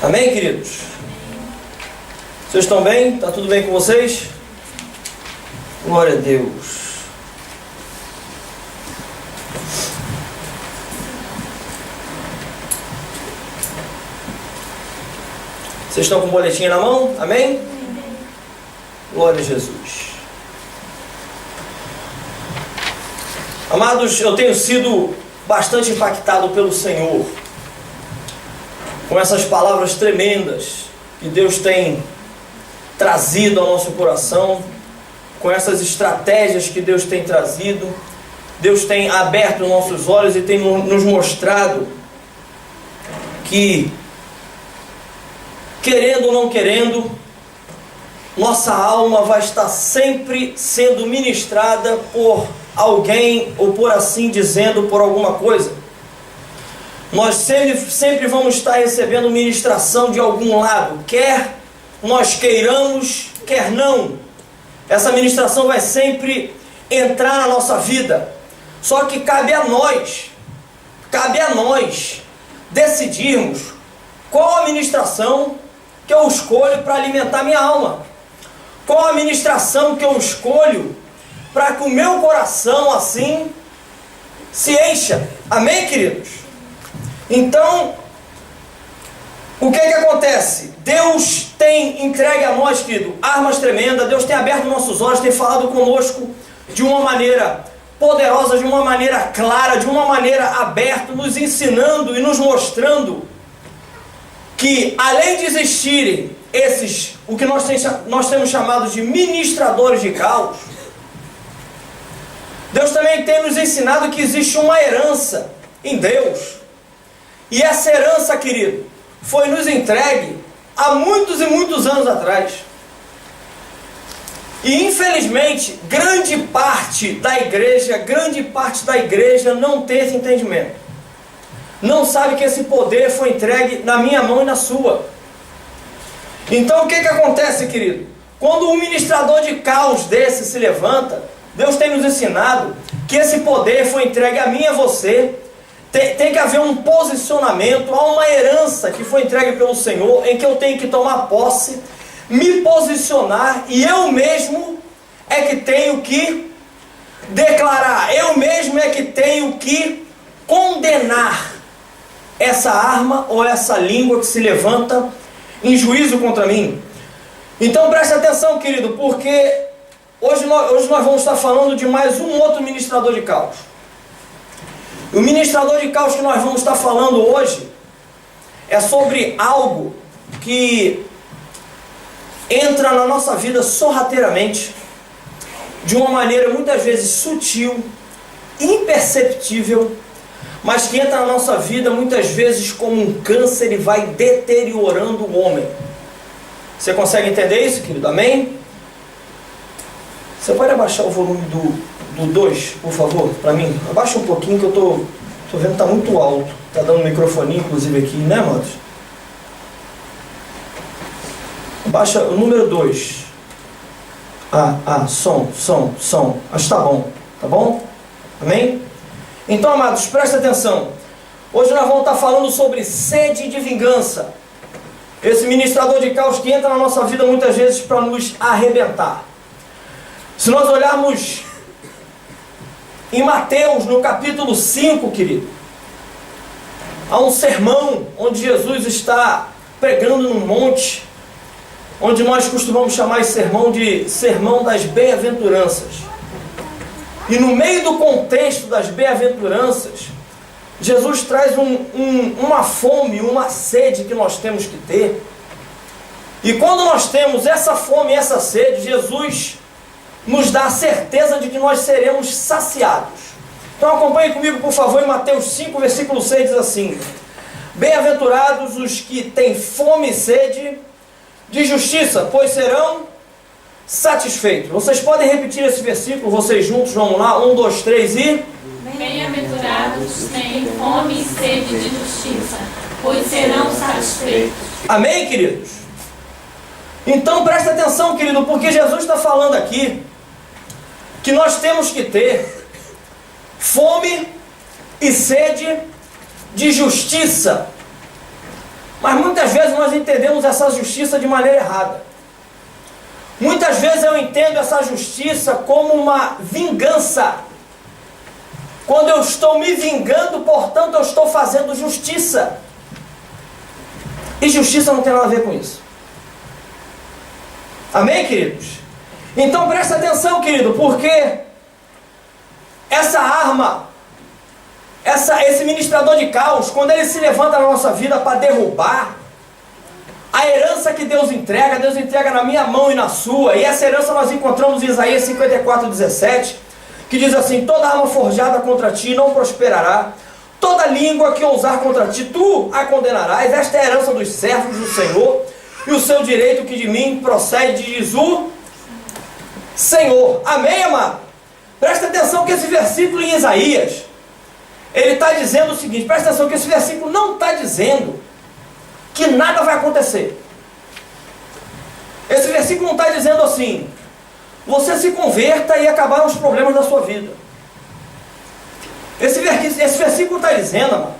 Amém, queridos? Vocês estão bem? Está tudo bem com vocês? Glória a Deus. Vocês estão com o boletim na mão? Amém? Glória a Jesus. Amados, eu tenho sido bastante impactado pelo Senhor com essas palavras tremendas que Deus tem trazido ao nosso coração, com essas estratégias que Deus tem trazido. Deus tem aberto nossos olhos e tem nos mostrado que, querendo ou não querendo, nossa alma vai estar sempre sendo ministrada por alguém, ou por assim dizendo, por alguma coisa. Nós sempre vamos estar recebendo ministração de algum lado, quer nós queiramos, quer não. Essa ministração vai sempre entrar na nossa vida. Só que cabe a nós decidirmos qual a ministração que eu escolho para alimentar minha alma. Qual a ministração que eu escolho para que o meu coração assim se encha. Amém, queridos? Então, o que acontece? Deus tem entregue a nós, querido, armas tremendas. Deus tem aberto nossos olhos, tem falado conosco de uma maneira poderosa, de uma maneira clara, de uma maneira aberta, nos ensinando e nos mostrando que, além de existirem esses, o que nós temos chamado de ministradores de caos, Deus também tem nos ensinado que existe uma herança em Deus. E essa herança, querido, foi nos entregue há muitos e muitos anos atrás. E infelizmente, grande parte da igreja não tem esse entendimento. Não sabe que esse poder foi entregue na minha mão e na sua. Então o que acontece, querido? Quando um ministrador de caos desse se levanta, Deus tem nos ensinado que esse poder foi entregue a mim e a você. Tem que haver um posicionamento, há uma herança que foi entregue pelo Senhor, em que eu tenho que tomar posse, me posicionar, e eu mesmo é que tenho que declarar, eu mesmo é que tenho que condenar essa arma ou essa língua que se levanta em juízo contra mim. Então preste atenção, querido, porque hoje nós vamos estar falando de mais um outro ministrador de caos. O ministrador de caos que nós vamos estar falando hoje é sobre algo que entra na nossa vida sorrateiramente, de uma maneira muitas vezes sutil, imperceptível, mas que entra na nossa vida muitas vezes como um câncer e vai deteriorando o homem. Você consegue entender isso, querido? Amém? Você pode abaixar o volume do 2, por favor, para mim? Abaixa um pouquinho que eu tô vendo que está muito alto. Está dando um microfone, inclusive, aqui, né, amados? Abaixa o número 2. Som. Acho que tá bom? Amém? Então, amados, presta atenção. Hoje nós vamos estar falando sobre sede de vingança. Esse ministrador de caos que entra na nossa vida muitas vezes para nos arrebentar. Se nós olharmos em Mateus, no capítulo 5, querido, há um sermão onde Jesus está pregando num monte, onde nós costumamos chamar esse sermão de sermão das bem-aventuranças. E no meio do contexto das bem-aventuranças, Jesus traz uma fome, uma sede que nós temos que ter. E quando nós temos essa fome e essa sede, Jesus nos dá a certeza de que nós seremos saciados. Então acompanhe comigo, por favor, em Mateus 5, versículo 6, diz assim: bem-aventurados os que têm fome e sede de justiça, pois serão satisfeitos. Vocês podem repetir esse versículo, vocês juntos, vamos lá, 1, 2, 3 e... Bem-aventurados têm fome e sede de justiça, pois serão satisfeitos. Amém, queridos? Então presta atenção, querido, porque Jesus está falando aqui que nós temos que ter fome e sede de justiça. Mas muitas vezes nós entendemos essa justiça de maneira errada. Muitas vezes eu entendo essa justiça como uma vingança. Quando eu estou me vingando, portanto eu estou fazendo justiça. E justiça não tem nada a ver com isso. Amém, queridos? Então presta atenção, querido, porque essa arma, esse ministrador de caos, quando ele se levanta na nossa vida para derrubar, a herança que Deus entrega na minha mão e na sua. E essa herança nós encontramos em Isaías 54, 17, que diz assim: toda arma forjada contra ti não prosperará, toda língua que ousar contra ti, tu a condenarás. Esta é a herança dos servos do Senhor, e o seu direito que de mim procede, diz o Senhor. Amém, amado? Presta atenção que esse versículo em Isaías, ele está dizendo o seguinte, presta atenção que esse versículo não está dizendo que nada vai acontecer. Esse versículo não está dizendo assim: você se converta e acabaram os problemas da sua vida. Esse versículo está dizendo, amado,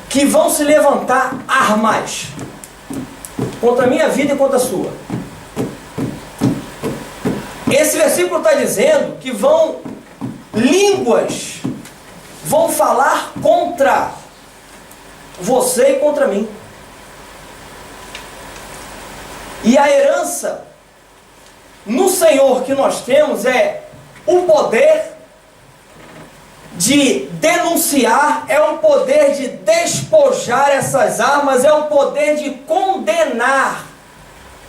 que vão se levantar armas contra a minha vida e contra a sua. Esse versículo está dizendo que línguas vão falar contra você e contra mim. E a herança no Senhor que nós temos é o poder de denunciar, é o poder de despojar essas armas, é o poder de condenar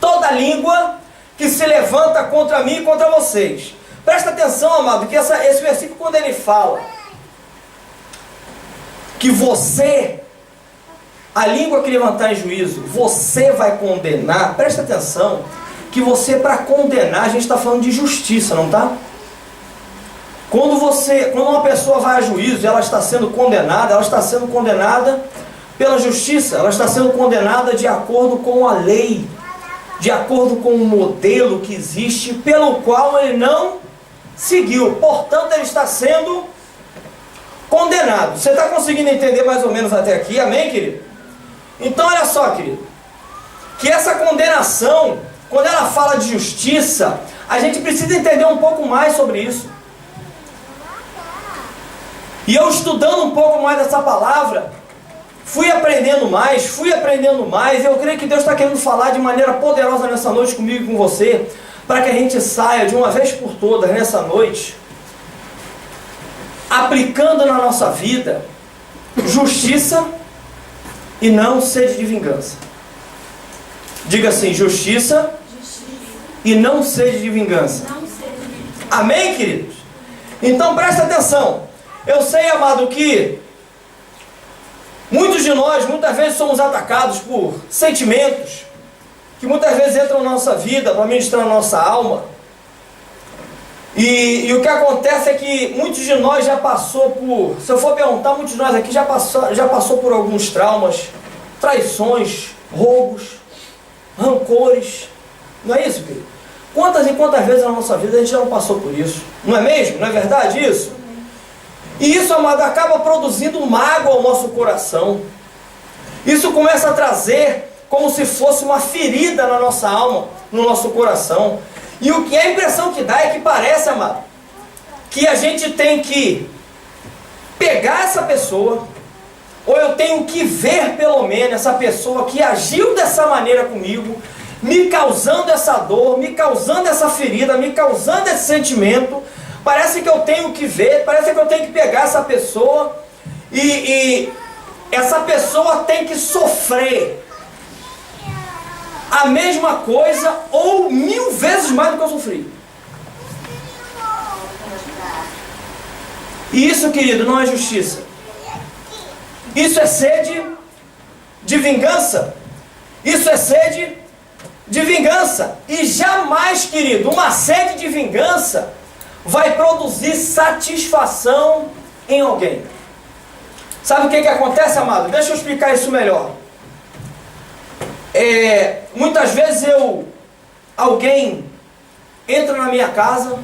toda língua que se levanta contra mim e contra vocês. Presta atenção, amado, que esse versículo, quando ele fala que você, a língua que levantar em juízo, você vai condenar. Presta atenção que você, para condenar, a gente está falando de justiça, não está? Quando uma pessoa vai a juízo e ela está sendo condenada pela justiça, ela está sendo condenada de acordo com a lei, de acordo com o modelo que existe, pelo qual ele não seguiu. Portanto, ele está sendo condenado. Você está conseguindo entender mais ou menos até aqui? Amém, querido? Então, olha só, querido, que essa condenação, quando ela fala de justiça, a gente precisa entender um pouco mais sobre isso. E eu, estudando um pouco mais dessa palavra, fui aprendendo mais, e eu creio que Deus está querendo falar de maneira poderosa nessa noite comigo e com você, para que a gente saia de uma vez por todas nessa noite, aplicando na nossa vida justiça e não sede de vingança. Diga assim: justiça e não sede de vingança. Amém, queridos? Então presta atenção. Eu sei, amado, que muitos de nós, muitas vezes, somos atacados por sentimentos que muitas vezes entram na nossa vida para ministrar na nossa alma. E o que acontece é que muitos de nós já passou por, se eu for perguntar, muitos de nós aqui já passou por alguns traumas, traições, roubos, rancores. Não é isso, querido? Quantas e quantas vezes na nossa vida a gente já não passou por isso? Não é mesmo? Não é verdade isso? E isso, amado, acaba produzindo mágoa ao nosso coração. Isso começa a trazer como se fosse uma ferida na nossa alma, no nosso coração. E o que a impressão que dá é que parece, amado, que a gente tem que pegar essa pessoa, ou eu tenho que ver pelo menos essa pessoa que agiu dessa maneira comigo, me causando essa dor, me causando essa ferida, me causando esse sentimento. Parece que eu tenho que ver, parece que eu tenho que pegar essa pessoa e essa pessoa tem que sofrer a mesma coisa ou 1000 vezes mais do que eu sofri. E isso, querido, não é justiça. Isso é sede de vingança. Isso é sede de vingança. E jamais, querido, uma sede de vingança vai produzir satisfação em alguém. Sabe o que acontece, amado? Deixa eu explicar isso melhor. Muitas vezes alguém entra na minha casa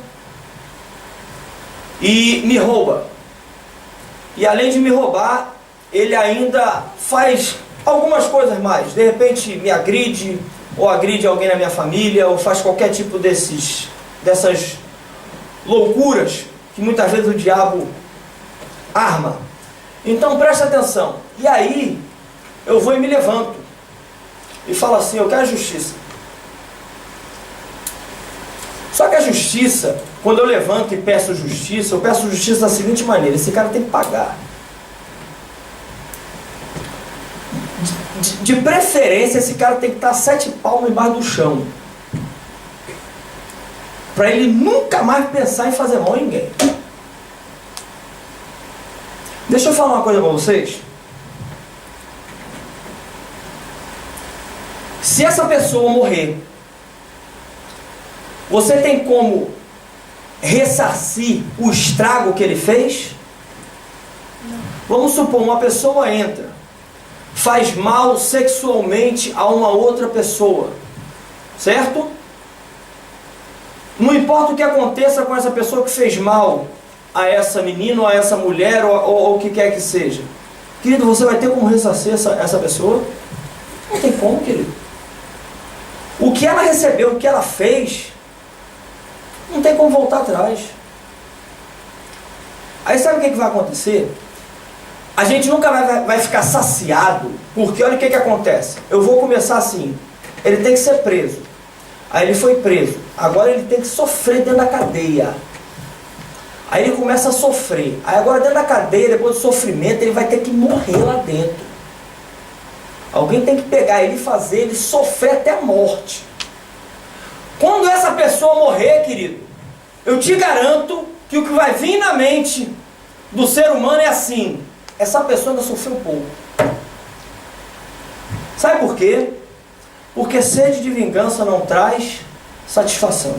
e me rouba. E além de me roubar, ele ainda faz algumas coisas mais. De repente me agride, ou agride alguém na minha família, ou faz qualquer tipo dessas loucuras que muitas vezes o diabo arma. Então presta atenção. E aí eu vou e me levanto e falo assim: eu quero justiça. Só que a justiça, quando eu levanto e peço justiça, eu peço justiça da seguinte maneira: esse cara tem que pagar. De preferência, esse cara tem que estar 7 palmos embaixo do chão, para ele nunca mais pensar em fazer mal a ninguém. Deixa eu falar uma coisa para vocês. Se essa pessoa morrer, você tem como ressarcir o estrago que ele fez? Não. Vamos supor, uma pessoa entra, faz mal sexualmente a uma outra pessoa, certo? Não importa o que aconteça com essa pessoa que fez mal a essa menina, ou a essa mulher, ou o que quer que seja, querido, você vai ter como ressarcir essa pessoa? Não tem como, querido. O que ela recebeu, o que ela fez, não tem como voltar atrás. Aí sabe o que vai acontecer? A gente nunca vai ficar saciado, porque olha o que acontece. Eu vou começar assim: ele tem que ser preso. Aí ele foi preso, agora ele tem que sofrer dentro da cadeia. Aí ele começa a sofrer. Aí agora dentro da cadeia, depois do sofrimento, ele vai ter que morrer lá dentro. Alguém tem que pegar ele e fazer ele sofrer até a morte. Quando essa pessoa morrer, querido, eu te garanto que o que vai vir na mente do ser humano é assim: essa pessoa ainda sofreu pouco. Sabe por quê? Porque sede de vingança não traz satisfação.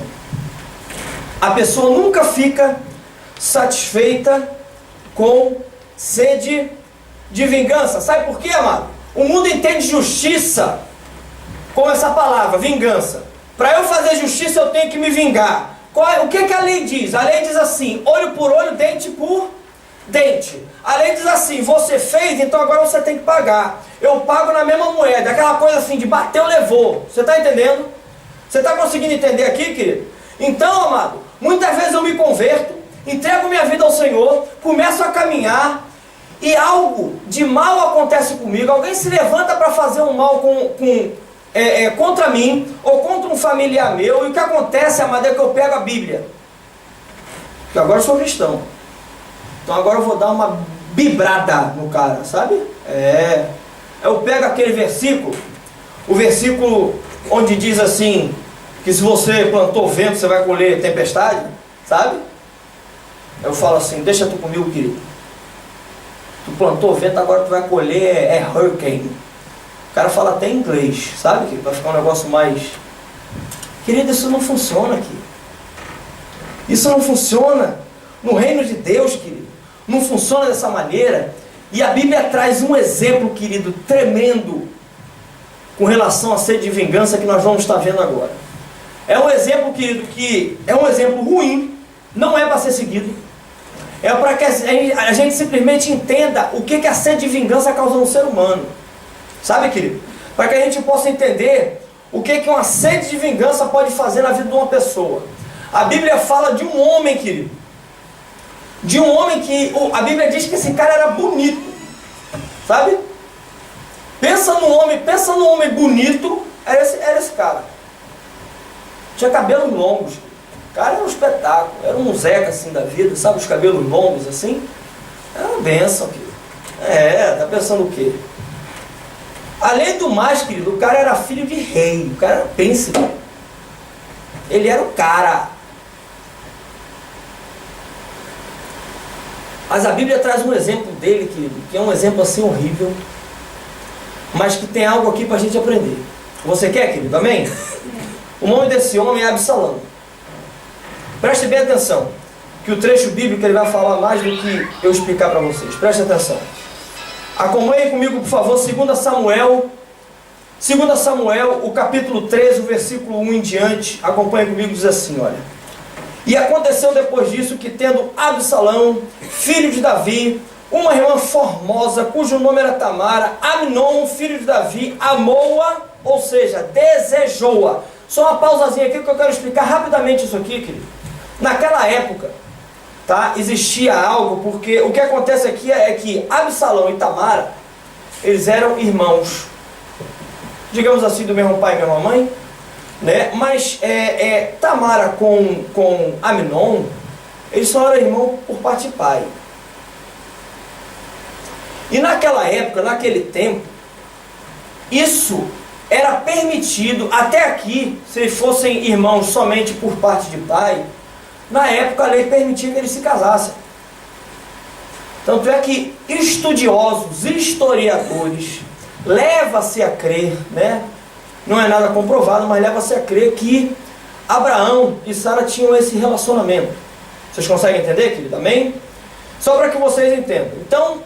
A pessoa nunca fica satisfeita com sede de vingança. Sabe por quê, amado? O mundo entende justiça como essa palavra, vingança. Para eu fazer justiça, eu tenho que me vingar. O que a lei diz? A lei diz assim: olho por olho, dente por dente. A lei diz assim: você fez, então agora você tem que pagar. Eu pago na mesma moeda. Aquela coisa assim de bateu, levou. Você está entendendo? Você está conseguindo entender aqui, querido? Então, amado, muitas vezes eu me converto, entrego minha vida ao Senhor, começo a caminhar, e algo de mal acontece comigo. Alguém se levanta para fazer um mal contra mim, ou contra um familiar meu, e o que acontece, amado, é que eu pego a Bíblia, porque agora eu sou cristão, então agora eu vou dar uma bibrada no cara, sabe? Eu pego aquele versículo, o versículo onde diz assim, que se você plantou vento, você vai colher tempestade, sabe? Eu falo assim: deixa tu comigo, querido. Tu plantou vento, agora tu vai colher hurricane. O cara fala até em inglês, sabe? Que vai ficar um negócio mais... Querido, isso não funciona aqui. Isso não funciona no reino de Deus, querido. Não funciona dessa maneira. E a Bíblia traz um exemplo, querido, tremendo, com relação a sede de vingança, que nós vamos estar vendo agora. É um exemplo, querido, que é um exemplo ruim, não é para ser seguido. É para que a gente simplesmente entenda o que a sede de vingança causa no ser humano. Sabe, querido? Para que a gente possa entender o que uma sede de vingança pode fazer na vida de uma pessoa. A Bíblia fala de um homem, querido. De um homem que... A Bíblia diz que esse cara era bonito. Sabe? Pensa num homem bonito, era esse cara. Tinha cabelos longos. O cara era um espetáculo. Era um Zeca assim da vida, sabe? Os cabelos longos assim. Era uma bênção, querido. Tá pensando o quê? Além do mais, querido, o cara era filho de rei. O cara era príncipe. Ele era o cara. Mas a Bíblia traz um exemplo dele, querido, que é um exemplo assim horrível, mas que tem algo aqui para a gente aprender. Você quer, querido? Amém? O nome desse homem é Absalão. Preste bem atenção, que o trecho bíblico ele vai falar mais do que eu explicar para vocês. Preste atenção. Acompanhe comigo, por favor, 2 Samuel, o capítulo 13, o versículo 1 em diante. Acompanhe comigo, diz assim, olha. E aconteceu depois disso que, tendo Absalão, filho de Davi, uma irmã formosa, cujo nome era Tamara, Amnon, filho de Davi, amou-a, ou seja, desejou-a. Só uma pausazinha aqui que eu quero explicar rapidamente isso aqui, querido. Naquela época, tá, existia algo, porque o que acontece aqui é que Absalão e Tamara, eles eram irmãos, digamos assim, do mesmo pai e mesma mãe, né? Mas Tamara com Amnon, eles só eram irmãos por parte de pai. E naquela época, naquele tempo, isso era permitido. Até aqui, se eles fossem irmãos somente por parte de pai, na época a lei permitia que eles se casassem. Tanto é que estudiosos, historiadores, leva-se a crer, né? Não é nada comprovado, mas leva-se a crer que Abraão e Sara tinham esse relacionamento. Vocês conseguem entender, querido? Amém? Só para que vocês entendam. Então,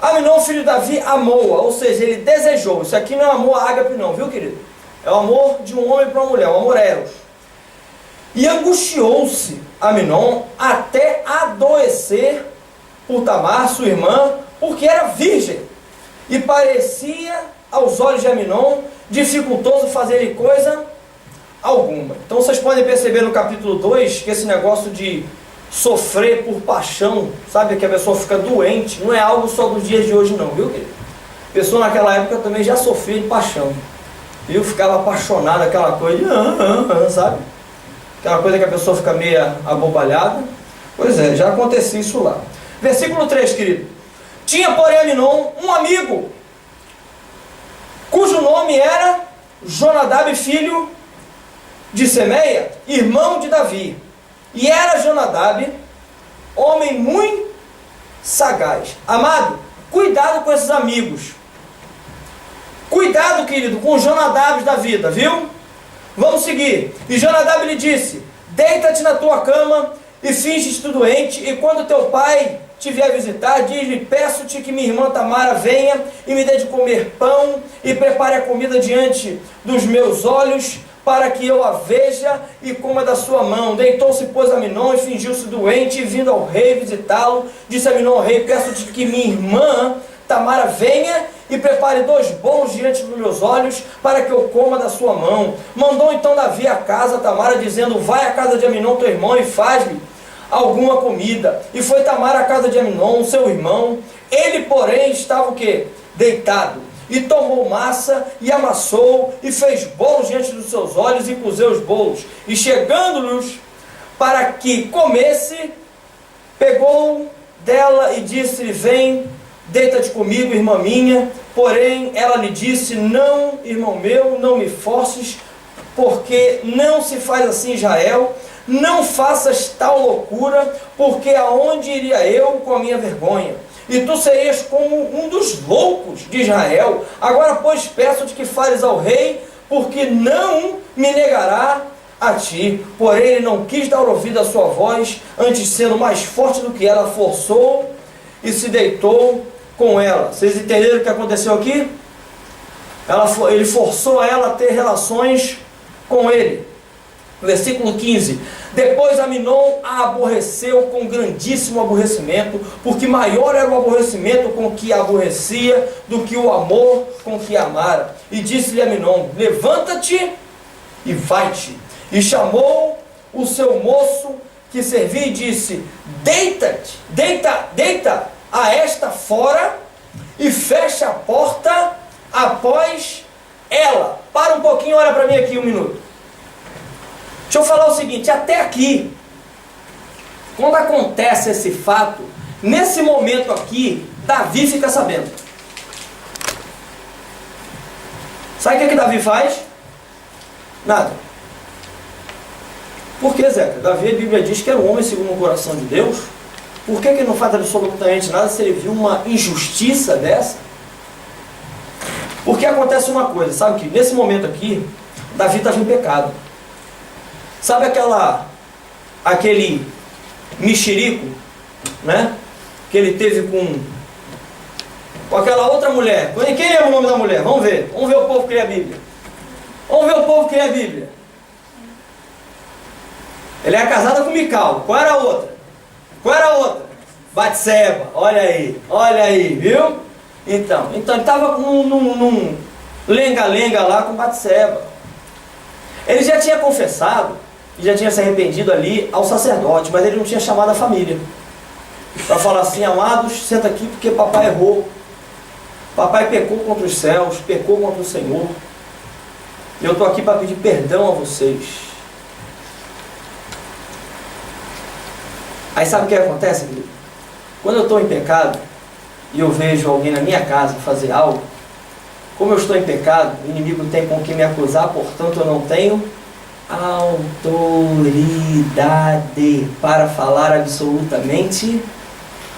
Amnon, filho de Davi, amou-a, ou seja, ele desejou. Isso aqui não é amor ágape não, viu, querido? É o amor de um homem para uma mulher, o amor eros. E angustiou-se Amnon até adoecer por Tamar, sua irmã, porque era virgem. E parecia aos olhos de Amnon dificultoso fazer coisa alguma. Então vocês podem perceber no capítulo 2 que esse negócio de sofrer por paixão, sabe, que a pessoa fica doente, não é algo só dos dias de hoje não, viu, querido? A pessoa naquela época também já sofria de paixão, viu? Ficava apaixonada, aquela coisa de sabe? Aquela coisa que a pessoa fica meio abobalhada. Pois é, já acontecia isso lá. Versículo 3, querido. Tinha, porém, Amnon um amigo, cujo nome era Jonadab, filho de Semeia, irmão de Davi. E era Jonadab homem muito sagaz. Amado, cuidado com esses amigos. Cuidado, querido, com os Jonadabs da vida, viu? Vamos seguir. E Jonadab lhe disse: deita-te na tua cama e finge-te doente, e quando teu pai te vier visitar, diz-lhe: peço-te que minha irmã Tamara venha e me dê de comer pão e prepare a comida diante dos meus olhos, para que eu a veja e coma da sua mão. Deitou-se, pois, Amnon e fingiu-se doente, e vindo ao rei visitá-lo, disse Amnon ao rei: peço-te que minha irmã Tamara venha e prepare 2 bolos diante dos meus olhos, para que eu coma da sua mão. Mandou então Davi a casa a Tamara, dizendo: vai à casa de Amnon teu irmão e faz-lhe alguma comida. E foi Tamara à casa de Amnon, seu irmão. Ele, porém, estava o quê? Deitado. E tomou massa, e amassou, e fez bolos diante dos seus olhos, e cozeu os bolos. E chegando-lhes para que comesse, pegou dela e disse-lhe: vem, deita-te comigo, irmã minha. Porém, ela lhe disse: não, irmão meu, não me forces, porque não se faz assim em Israel. Não faças tal loucura, porque aonde iria eu com a minha vergonha? E tu serias como um dos loucos de Israel. Agora, pois, peço-te que fales ao rei, porque não me negará a ti. Porém, ele não quis dar ouvido à sua voz, antes, sendo mais forte do que ela, forçou e se deitou com ela. Vocês entenderam o que aconteceu aqui? Ele forçou ela a ter relações com ele. Versículo 15. Depois Amnon a aborreceu com grandíssimo aborrecimento, porque maior era o aborrecimento com que a aborrecia do que o amor com que a amara. E disse-lhe Amnon: levanta-te e vai-te. E chamou o seu moço que servia e disse: deita-te, deita a esta fora e fecha a porta após ela. Para um pouquinho, olha para mim aqui um minuto. Deixa eu falar o seguinte, até aqui, quando acontece esse fato, nesse momento aqui, Davi fica sabendo. Sabe o que Davi faz? Nada. Por que, Zeca? Davi, a Bíblia diz que era um homem segundo o coração de Deus. Por que ele não faz absolutamente nada se ele viu uma injustiça dessa? Porque acontece uma coisa, sabe que nesse momento aqui, Davi estava em pecado. Sabe aquele mexerico, né? Que ele teve com aquela outra mulher. Quem lembra o nome da mulher? Vamos ver o povo que lê a Bíblia. Vamos ver o povo que lê a Bíblia. Ele é casada com Mical. Qual era a outra? Batseba. Olha aí, viu? Então ele estava num lenga-lenga lá com Batseba. Ele já tinha confessado, já tinha se arrependido ali ao sacerdote, mas ele não tinha chamado a família para falar assim: amados, senta aqui porque papai errou. Papai pecou contra os céus, pecou contra o Senhor. E eu estou aqui para pedir perdão a vocês. Aí sabe o que acontece, querido? Quando eu estou em pecado e eu vejo alguém na minha casa fazer algo, como eu estou em pecado, o inimigo tem com que me acusar, portanto eu não tenho autoridade para falar absolutamente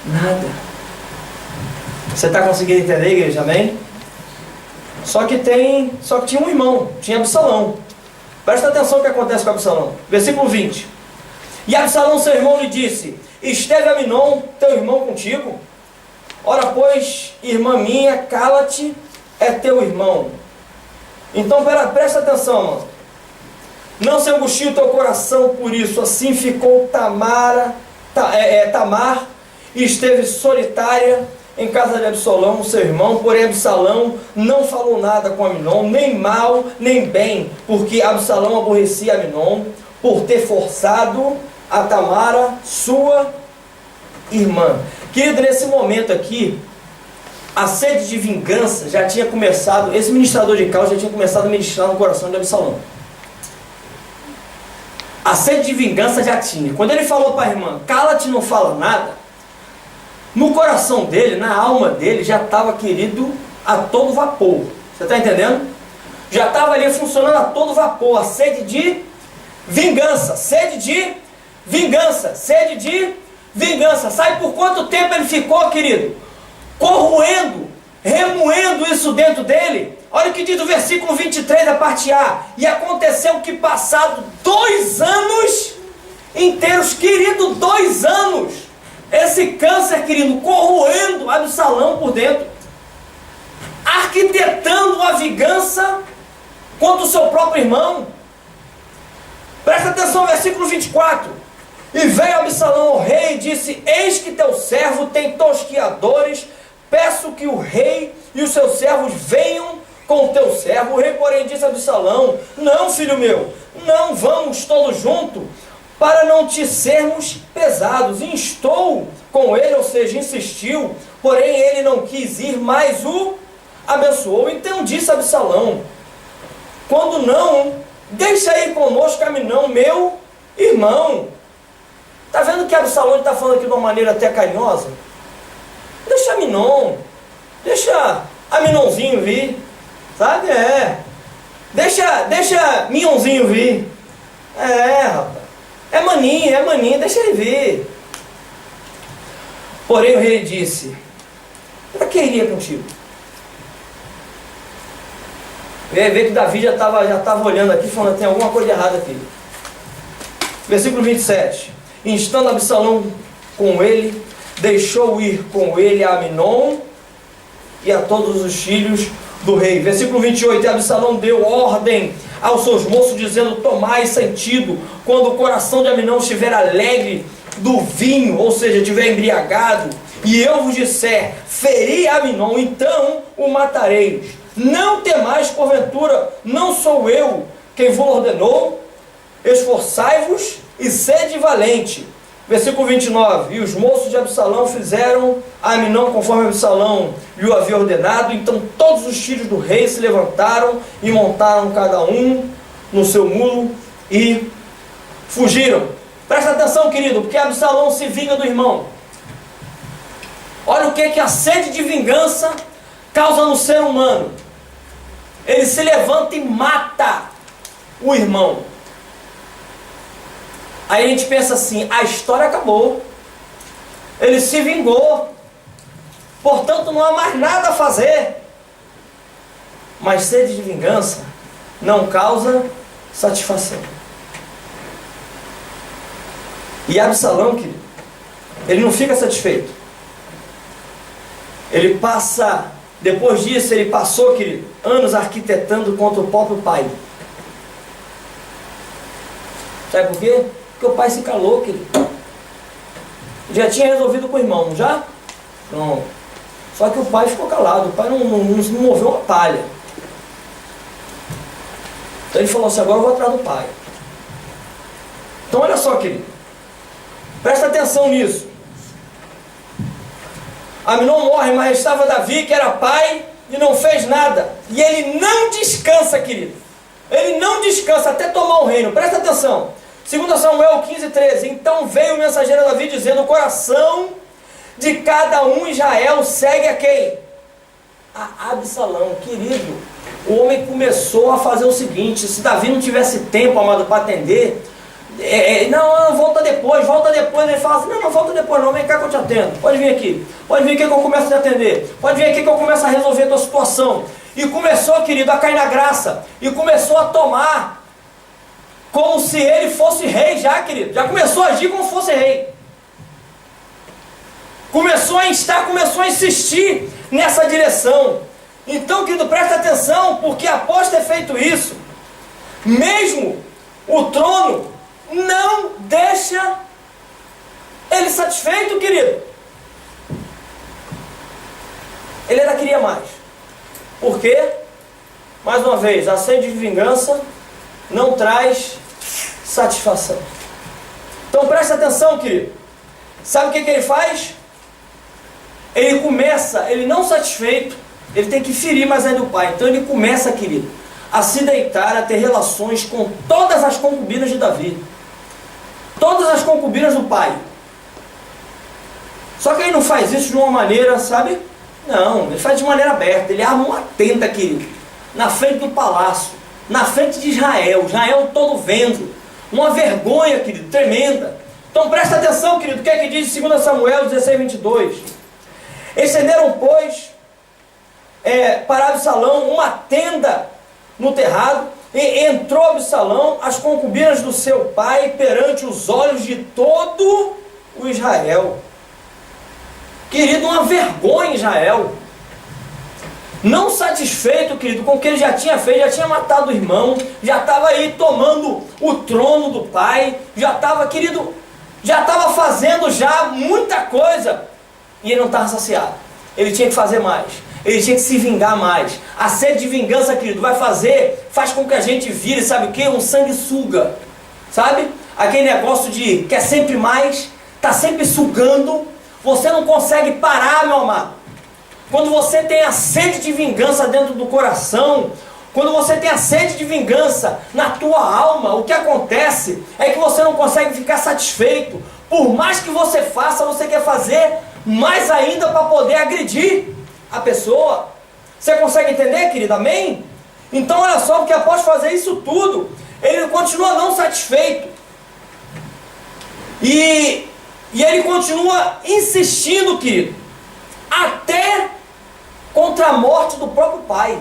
nada. Você está conseguindo entender, igreja? Amém? Só que tinha um irmão, tinha Absalão. Presta atenção no que acontece com Absalão. Versículo 20. E Absalão, seu irmão, lhe disse: esteve Aminon, teu irmão, contigo? Ora, pois, irmã minha, cala-te, é teu irmão. Então, presta atenção, mano. Não se angustie o teu coração por isso. Assim ficou Tamar, e esteve solitária em casa de Absalão, seu irmão. Porém Absalão não falou nada com Aminon, nem mal, nem bem, porque Absalão aborrecia Aminon por ter forçado a Tamara, sua irmã. Querido, nesse momento aqui, a sede de vingança já tinha começado. Esse ministrador de caos já tinha começado a ministrar no coração de Absalão. A sede de vingança já tinha. Quando ele falou para a irmã: cala-te, não fala nada, no coração dele, na alma dele, já estava, querido, a todo vapor. Você está entendendo? Já estava ali funcionando a todo vapor. A sede de vingança. Sede de vingança. Sede de vingança. Sabe por quanto tempo ele ficou, querido? Corroendo, remoendo isso dentro dele. Olha o que diz o versículo 23 da parte A. E aconteceu que passado 2 anos inteiros, querido, 2 anos, esse câncer, querido, corroendo Absalão por dentro, arquitetando a vingança contra o seu próprio irmão. Presta atenção no versículo 24. E veio Absalão ao rei e disse: eis que teu servo tem tosquiadores, peço que o rei e os seus servos venham com o teu servo. O rei, porém, disse a Absalão: não, filho meu, não vamos todos juntos, para não te sermos pesados. E instou com ele, ou seja, insistiu, porém ele não quis ir, mas o abençoou. Então disse Absalão: quando não, deixa ir conosco Aminão, meu irmão. Está vendo que Absalão está falando aqui de uma maneira até carinhosa? Deixa Aminon, deixa Aminonzinho vir, sabe? Deixa Minhonzinho vir. Rapaz, é maninho, deixa ele vir. Porém o rei disse: para que iria contigo? Vê que Davi já estava olhando aqui, falando: tem alguma coisa errada aqui. Versículo 27. Instando Absalão com ele, deixou ir com ele a Aminon e a todos os filhos do rei. Versículo 28. E Absalão deu ordem aos seus moços, dizendo: tomai sentido, quando o coração de Aminon estiver alegre do vinho, ou seja, estiver embriagado, e eu vos disser: feri Aminon, então o matareis. Não temais, porventura, não sou eu quem vos ordenou? Esforçai-vos e sede valente. Versículo 29. E os moços de Absalão fizeram a Aminon conforme Absalão lhe o havia ordenado. Então todos os filhos do rei se levantaram e montaram cada um no seu mulo e fugiram. Presta atenção, querido, porque Absalão se vinga do irmão. Olha o que a sede de vingança causa no ser humano. Ele se levanta e mata o irmão. Aí a gente pensa assim: a história acabou. Ele se vingou. Portanto, não há mais nada a fazer. Mas sede de vingança não causa satisfação. E Absalão, querido, ele não fica satisfeito. Ele passa, depois disso, ele passou, querido, anos arquitetando contra o próprio pai. Sabe por quê? Porque o pai se calou, querido. Já tinha resolvido com o irmão, não já? Não. Só que o pai ficou calado, o pai não moveu uma palha. Então ele falou assim, agora eu vou atrás do pai. Então olha só, querido. Presta atenção nisso. Aminon morre, mas estava Davi, que era pai, e não fez nada. E ele não descansa, querido. Ele não descansa até tomar o reino. Presta atenção. 2 Samuel 15:13. Então veio o mensageiro Davi dizendo, o coração de cada um em Israel segue a quem? A Absalão, querido. O homem começou a fazer o seguinte, se Davi não tivesse tempo, amado, para atender, não, volta depois. Ele fala assim, não, volta depois não, vem cá que eu te atendo. Pode vir aqui que eu começo a te atender. Pode vir aqui que eu começo a resolver a tua situação. E começou, querido, a cair na graça. E começou a tomar como se ele fosse rei já, querido. Já começou a agir como se fosse rei. Começou a instar, começou a insistir nessa direção. Então, querido, presta atenção, porque após ter feito isso, mesmo o trono não deixa ele satisfeito, querido. Ele ainda queria mais. Por quê? Mais uma vez, a sede de vingança não traz satisfação. Então presta atenção, querido. Sabe o que ele faz? Ele começa, ele não satisfeito, ele tem que ferir mais ainda o pai. Então ele começa, querido, a se deitar, a ter relações com todas as concubinas de Davi. Todas as concubinas do pai. Só que ele não faz isso de uma maneira, sabe? Não, ele faz de maneira aberta. Ele arma uma tenda, querido, na frente do palácio, na frente de Israel todo vendo. Uma vergonha, querido, tremenda. Então presta atenção, querido, o que é que diz 2 Samuel 16:22. Estenderam, pois, para Absalão uma tenda no terrado, e entrou Absalão, as concubinas do seu pai, perante os olhos de todo o Israel. Querido, uma vergonha Israel. Não satisfeito, querido, com o que ele já tinha feito, já tinha matado o irmão, já estava aí tomando o trono do pai, já estava, querido, já estava fazendo já muita coisa, e ele não estava saciado. Ele tinha que fazer mais. Ele tinha que se vingar mais. A sede de vingança, querido, faz com que a gente vire, sabe o que? Um sanguessuga. Sabe? Aquele negócio de quer sempre mais, está sempre sugando. Você não consegue parar, meu amado. Quando você tem a sede de vingança dentro do coração, quando você tem a sede de vingança na tua alma, o que acontece é que você não consegue ficar satisfeito. Por mais que você faça, você quer fazer mais ainda para poder agredir a pessoa. Você consegue entender, querido? Amém? Então olha só, porque após fazer isso tudo, ele continua não satisfeito. E ele continua insistindo, querido, até contra a morte do próprio pai.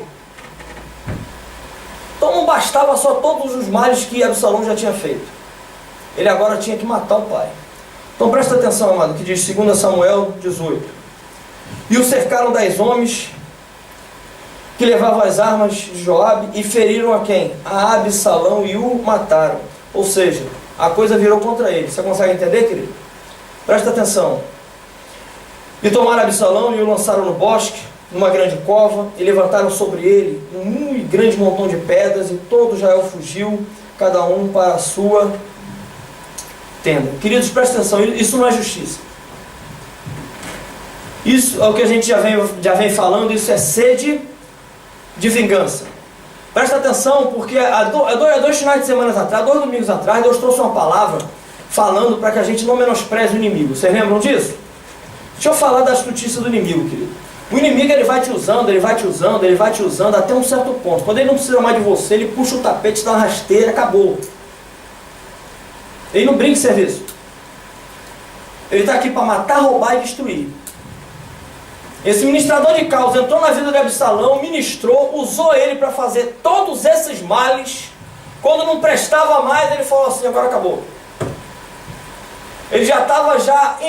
Então não bastava só todos os males que Absalão já tinha feito. Ele agora tinha que matar o pai. Então presta atenção, amado, que diz 2 Samuel 18. E o cercaram 10 homens que levavam as armas de Joabe e feriram a quem? A Absalão, e o mataram. Ou seja, a coisa virou contra ele. Você consegue entender, querido? Presta atenção. E tomaram Absalão e o lançaram no bosque, numa grande cova, e levantaram sobre ele um muito grande montão de pedras, e todo Israel fugiu, cada um para a sua tenda. Queridos, presta atenção, isso não é justiça. Isso é o que a gente já vem falando, isso é sede de vingança. Presta atenção, porque há dois finais de semana atrás, 2 domingos atrás, Deus trouxe uma palavra falando para que a gente não menospreze o inimigo. Vocês lembram disso? Deixa eu falar da astutícia do inimigo, querido. O inimigo, ele vai te usando, até um certo ponto. Quando ele não precisa mais de você, ele puxa o tapete, dá uma rasteira, acabou. Ele não brinca em serviço. Ele está aqui para matar, roubar e destruir. Esse ministrador de caos entrou na vida de Absalão, ministrou, usou ele para fazer todos esses males. Quando não prestava mais, ele falou assim: agora acabou. Ele já estava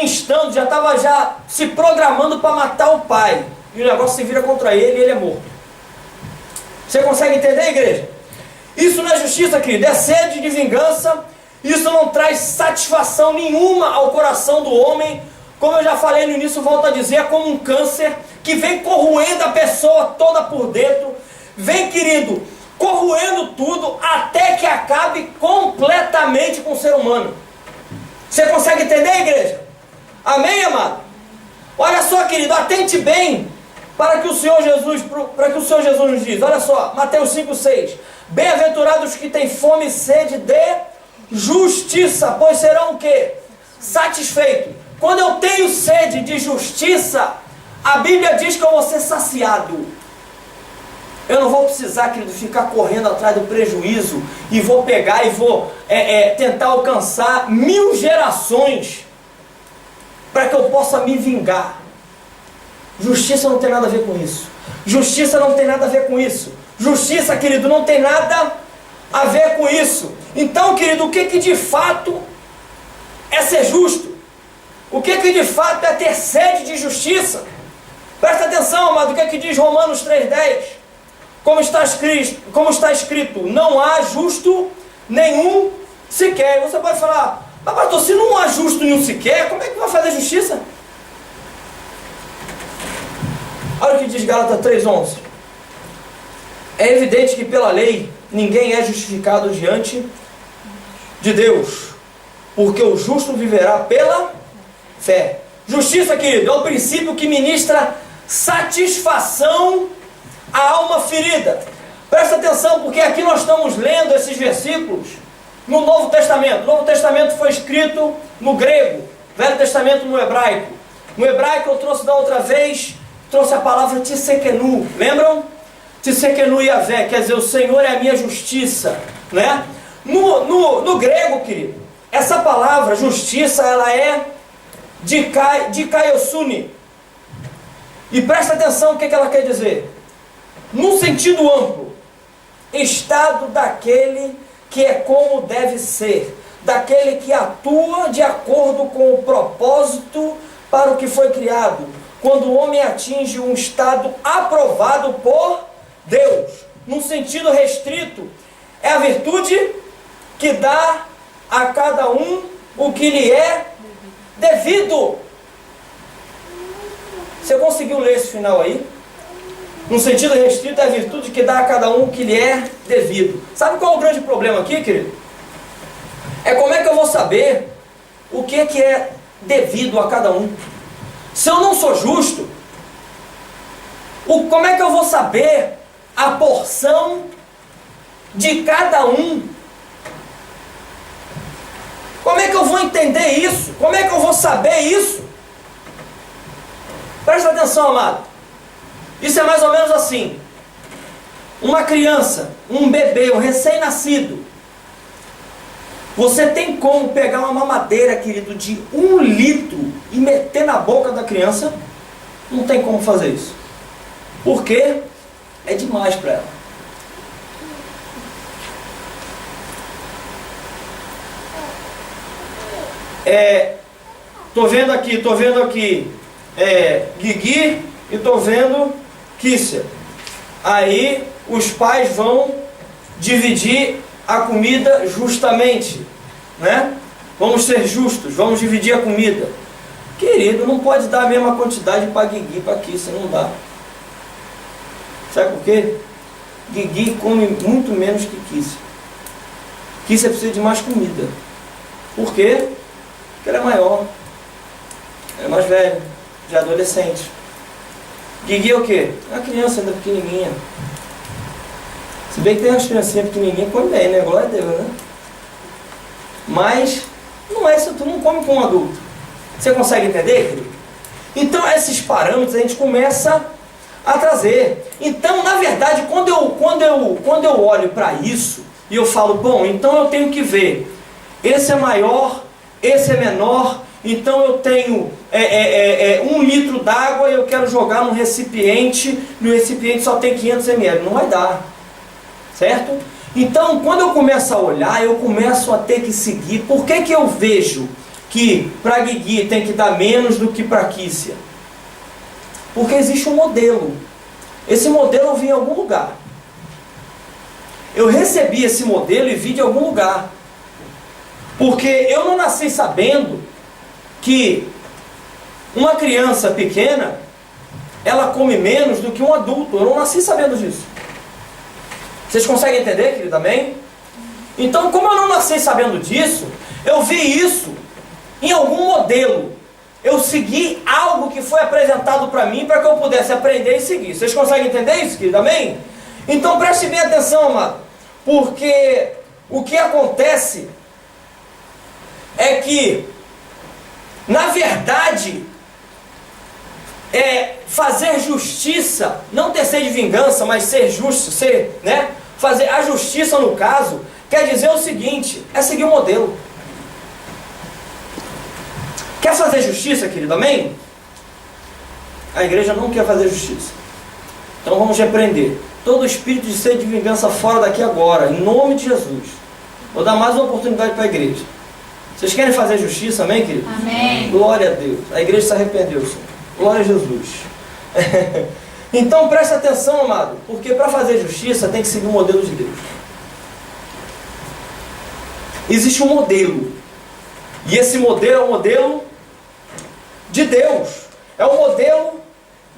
instando, já estava se programando para matar o pai. E o negócio se vira contra ele e ele é morto. Você consegue entender, igreja? Isso não é justiça, querido, é sede de vingança. Isso não traz satisfação nenhuma ao coração do homem. Como eu já falei no início, volto a dizer, é como um câncer que vem corroendo a pessoa toda por dentro. Vem, querido, corroendo tudo até que acabe completamente com o ser humano. Você consegue entender, igreja? Amém, amado? Olha só, querido, atente bem para que o Senhor Jesus nos diz. Olha só, Mateus 5,6. Bem-aventurados que têm fome e sede de justiça, pois serão o quê? Satisfeitos. Quando eu tenho sede de justiça, a Bíblia diz que eu vou ser saciado. Eu não vou precisar, querido, ficar correndo atrás do prejuízo e vou pegar e vou tentar alcançar 1000 gerações para que eu possa me vingar. Justiça não tem nada a ver com isso. Justiça não tem nada a ver com isso. Justiça, querido, não tem nada a ver com isso. Então, querido, o que de fato é ser justo? O que de fato é ter sede de justiça? Presta atenção, amado, o que diz Romanos 3,10? Como está escrito, não há justo nenhum sequer. E você pode falar: mas pastor, se não há justo nenhum sequer, como é que vai fazer justiça? Olha o que diz Gálatas 3,11. É evidente que pela lei ninguém é justificado diante de Deus, porque o justo viverá pela fé. Justiça, querido, é o princípio que ministra satisfação à alma ferida. Presta atenção, porque aqui nós estamos lendo esses versículos no Novo Testamento. O Novo Testamento foi escrito no grego, Velho Testamento no hebraico. No hebraico eu trouxe da outra vez, trouxe a palavra Tsekenu, lembram? Tsekenu Yavé, quer dizer, o Senhor é a minha justiça, né? No grego, querido, essa palavra justiça, ela é de kaiosune. E presta atenção o que ela quer dizer. No sentido amplo, estado daquele que é como deve ser, daquele que atua de acordo com o propósito para o que foi criado, quando o homem atinge um estado aprovado por Deus. Num sentido restrito, é a virtude que dá a cada um o que lhe é devido. Você conseguiu ler esse final aí? No sentido restrito, é a virtude que dá a cada um o que lhe é devido. Sabe qual é o grande problema aqui, querido? É como é que eu vou saber o que é devido a cada um? Se eu não sou justo, como é que eu vou saber a porção de cada um? Como é que eu vou entender isso? Como é que eu vou saber isso? Presta atenção, amado. Isso é mais ou menos assim. Uma criança, um bebê, um recém-nascido. Você tem como pegar uma mamadeira, querido, de 1 litro e meter na boca da criança? Não tem como fazer isso. Por quê? É demais para ela. Tô vendo aqui Guigui e tô vendo Kícia. Aí os pais vão dividir a comida justamente, né? Vamos ser justos, vamos dividir a comida. Querido, não pode dar a mesma quantidade para Guigui e para Kícia, não dá. Sabe por quê? Guigui come muito menos que Kícia. Kícia precisa de mais comida. Por quê? Porque ela é maior, ela é mais velha, já é adolescente. Guigui é o quê? É uma criança ainda pequenininha. Se bem que tem umas criancinhas pequenininhas que comem bem, né? Glória a Deus, né? Mas não é isso, tu não come com um adulto. Você consegue entender, querido? Então esses parâmetros a gente começa a trazer. Então, na verdade, quando eu olho para isso e eu falo, bom, então eu tenho que ver, esse é maior, esse é menor, então eu tenho 1 litro d'água e eu quero jogar num recipiente, no recipiente só tem 500 ml. Não vai dar, certo? Então, quando eu começo a olhar, eu começo a ter que seguir. Por que que eu vejo que para Guigui tem que dar menos do que para Kícia? Porque existe um modelo. Esse modelo eu vi em algum lugar. Eu recebi esse modelo e vi de algum lugar. Porque eu não nasci sabendo que uma criança pequena, ela come menos do que um adulto. Eu não nasci sabendo disso. Vocês conseguem entender, querido? Amém? Então, como eu não nasci sabendo disso, eu vi isso em algum modelo. Eu segui algo que foi apresentado para mim, para que eu pudesse aprender e seguir. Vocês conseguem entender isso, querido? Amém? Então preste bem atenção, amado. Porque o que acontece é que, na verdade, fazer justiça, não ter sede de vingança, mas ser justo, fazer a justiça no caso, quer dizer o seguinte, é seguir o modelo. Quer fazer justiça, querido? Amém? A igreja não quer fazer justiça. Então vamos repreender todo espírito de sede de vingança fora daqui agora, em nome de Jesus. Vou dar mais uma oportunidade para a igreja. Vocês querem fazer justiça, amém, querido? Amém. Glória a Deus. A igreja se arrependeu, Senhor. Glória a Jesus. Então preste atenção, amado, porque para fazer justiça tem que seguir o modelo de Deus. Existe um modelo. E esse modelo é o modelo de Deus. É o modelo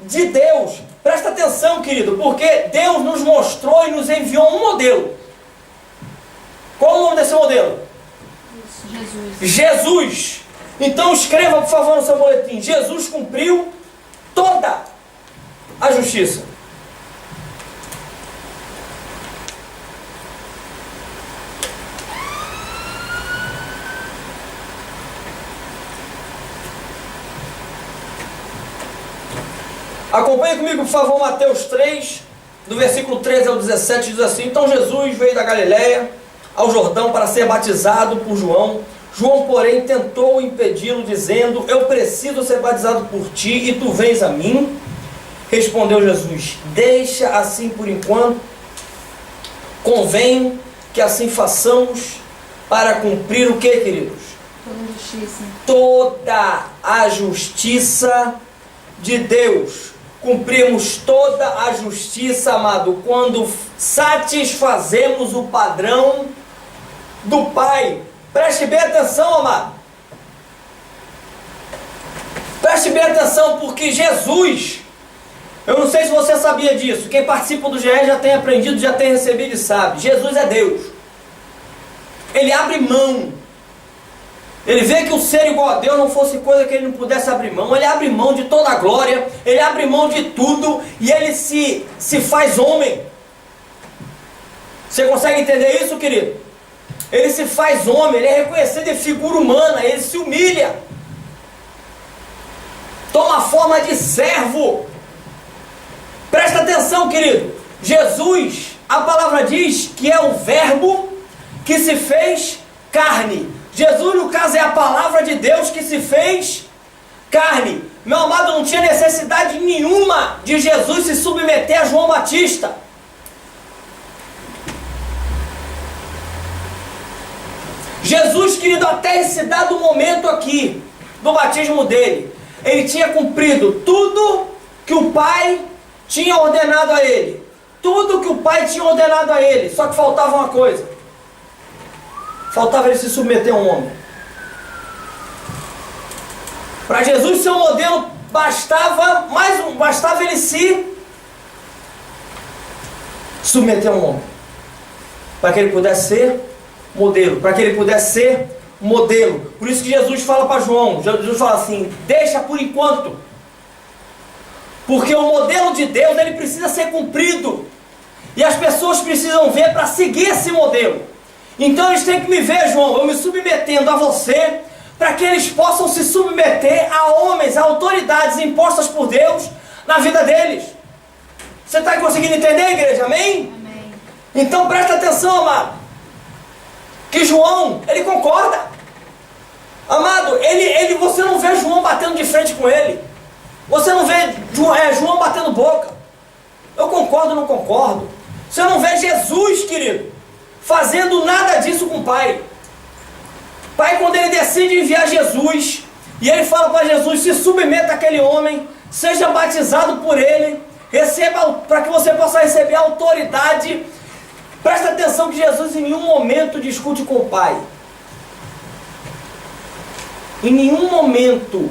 de Deus. Presta atenção, querido, porque Deus nos mostrou e nos enviou um modelo. Qual o nome desse modelo? Jesus. Então escreva, por favor, no seu boletim. Jesus cumpriu toda a justiça. Acompanhe comigo, por favor, Mateus 3, do versículo 13 ao 17, diz assim: Então Jesus veio da Galiléia ao Jordão para ser batizado por João. João, porém, tentou impedi-lo, dizendo: Eu preciso ser batizado por ti, e tu vens a mim? Respondeu Jesus: Deixa assim por enquanto. Convém que assim façamos para cumprir o que, queridos? Toda justiça. Toda a justiça de Deus. Cumprimos toda a justiça, amado, quando satisfazemos o padrão do Pai. Preste bem atenção, amado. Preste bem atenção, porque Jesus, eu não sei se você sabia disso, quem participa do GE já tem aprendido, já tem recebido e sabe. Jesus é Deus. Ele abre mão. Ele vê que o ser igual a Deus não fosse coisa que ele não pudesse abrir mão. Ele abre mão de toda a glória, ele abre mão de tudo, e ele se faz homem. Você consegue entender isso, querido? Ele se faz homem, ele é reconhecido em figura humana, ele se humilha. Toma a forma de servo. Presta atenção, querido. Jesus, a palavra diz que é o verbo que se fez carne. Jesus, no caso, é a palavra de Deus que se fez carne. Meu amado, não tinha necessidade nenhuma de Jesus se submeter a João Batista. Jesus, querido, até esse dado momento aqui, do batismo dele, ele tinha cumprido tudo que o Pai tinha ordenado a ele. Tudo que o Pai tinha ordenado a ele. Só que faltava uma coisa. Faltava ele se submeter a um homem. Para Jesus ser um modelo, bastava ele se submeter a um homem. Para que ele pudesse ser modelo. Para que ele pudesse ser modelo. Por isso que Jesus fala para João. Jesus fala assim: deixa por enquanto. Porque o modelo de Deus, ele precisa ser cumprido. E as pessoas precisam ver para seguir esse modelo. Então eles têm que me ver, João, eu me submetendo a você, para que eles possam se submeter a homens, a autoridades impostas por Deus na vida deles. Você está conseguindo entender, igreja? Amém? Amém. Então presta atenção, amado, que João, ele concorda. Amado, você não vê João batendo de frente com ele. Você não vê João batendo boca. Eu concordo ou não concordo? Você não vê Jesus, querido, fazendo nada disso com o Pai. Pai, quando ele decide enviar Jesus, e ele fala para Jesus, se submeta àquele homem, seja batizado por ele, receba, para que você possa receber autoridade. Presta atenção que Jesus em nenhum momento discute com o Pai. Em nenhum momento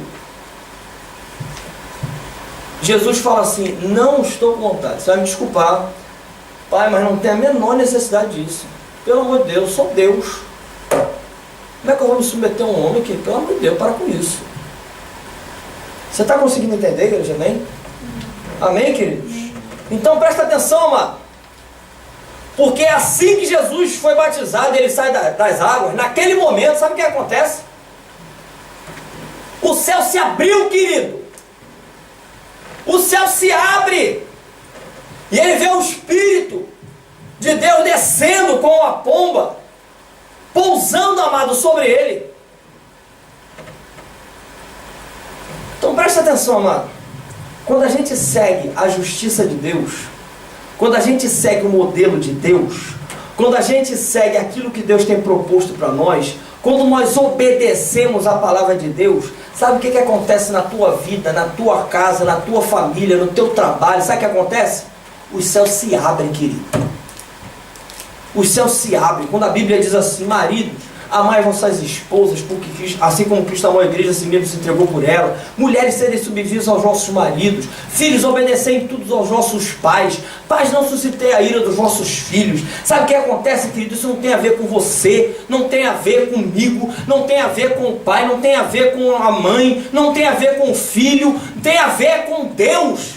Jesus fala assim, não estou com vontade, você vai me desculpar, Pai, mas não tem a menor necessidade disso. Pelo amor de Deus, eu sou Deus. Como é que eu vou me submeter a um homem que, pelo amor de Deus, para com isso? Você está conseguindo entender, igreja? Amém? Amém, queridos? Então presta atenção, amado. Porque assim que Jesus foi batizado, ele sai das águas, naquele momento, sabe o que acontece? O céu se abriu, querido. O céu se abre. E ele vê o Espírito de Deus descendo com a pomba, pousando, amado, sobre ele. Então presta atenção, amado. Quando a gente segue a justiça de Deus, quando a gente segue o modelo de Deus, quando a gente segue aquilo que Deus tem proposto para nós, quando nós obedecemos a palavra de Deus, sabe o que acontece na tua vida, na tua casa, na tua família, no teu trabalho? Sabe o que acontece? Os céus se abrem, querido. Os céus se abrem. Quando a Bíblia diz assim, maridos, amai vossas esposas, porque assim como Cristo amou a igreja, assim mesmo se entregou por ela. Mulheres, serem submissas aos vossos maridos. Filhos, obedecei em tudo aos vossos pais. Pais, não suscitei a ira dos vossos filhos. Sabe o que acontece, querido? Isso não tem a ver com você, não tem a ver comigo, não tem a ver com o pai, não tem a ver com a mãe, não tem a ver com o filho, tem a ver com Deus.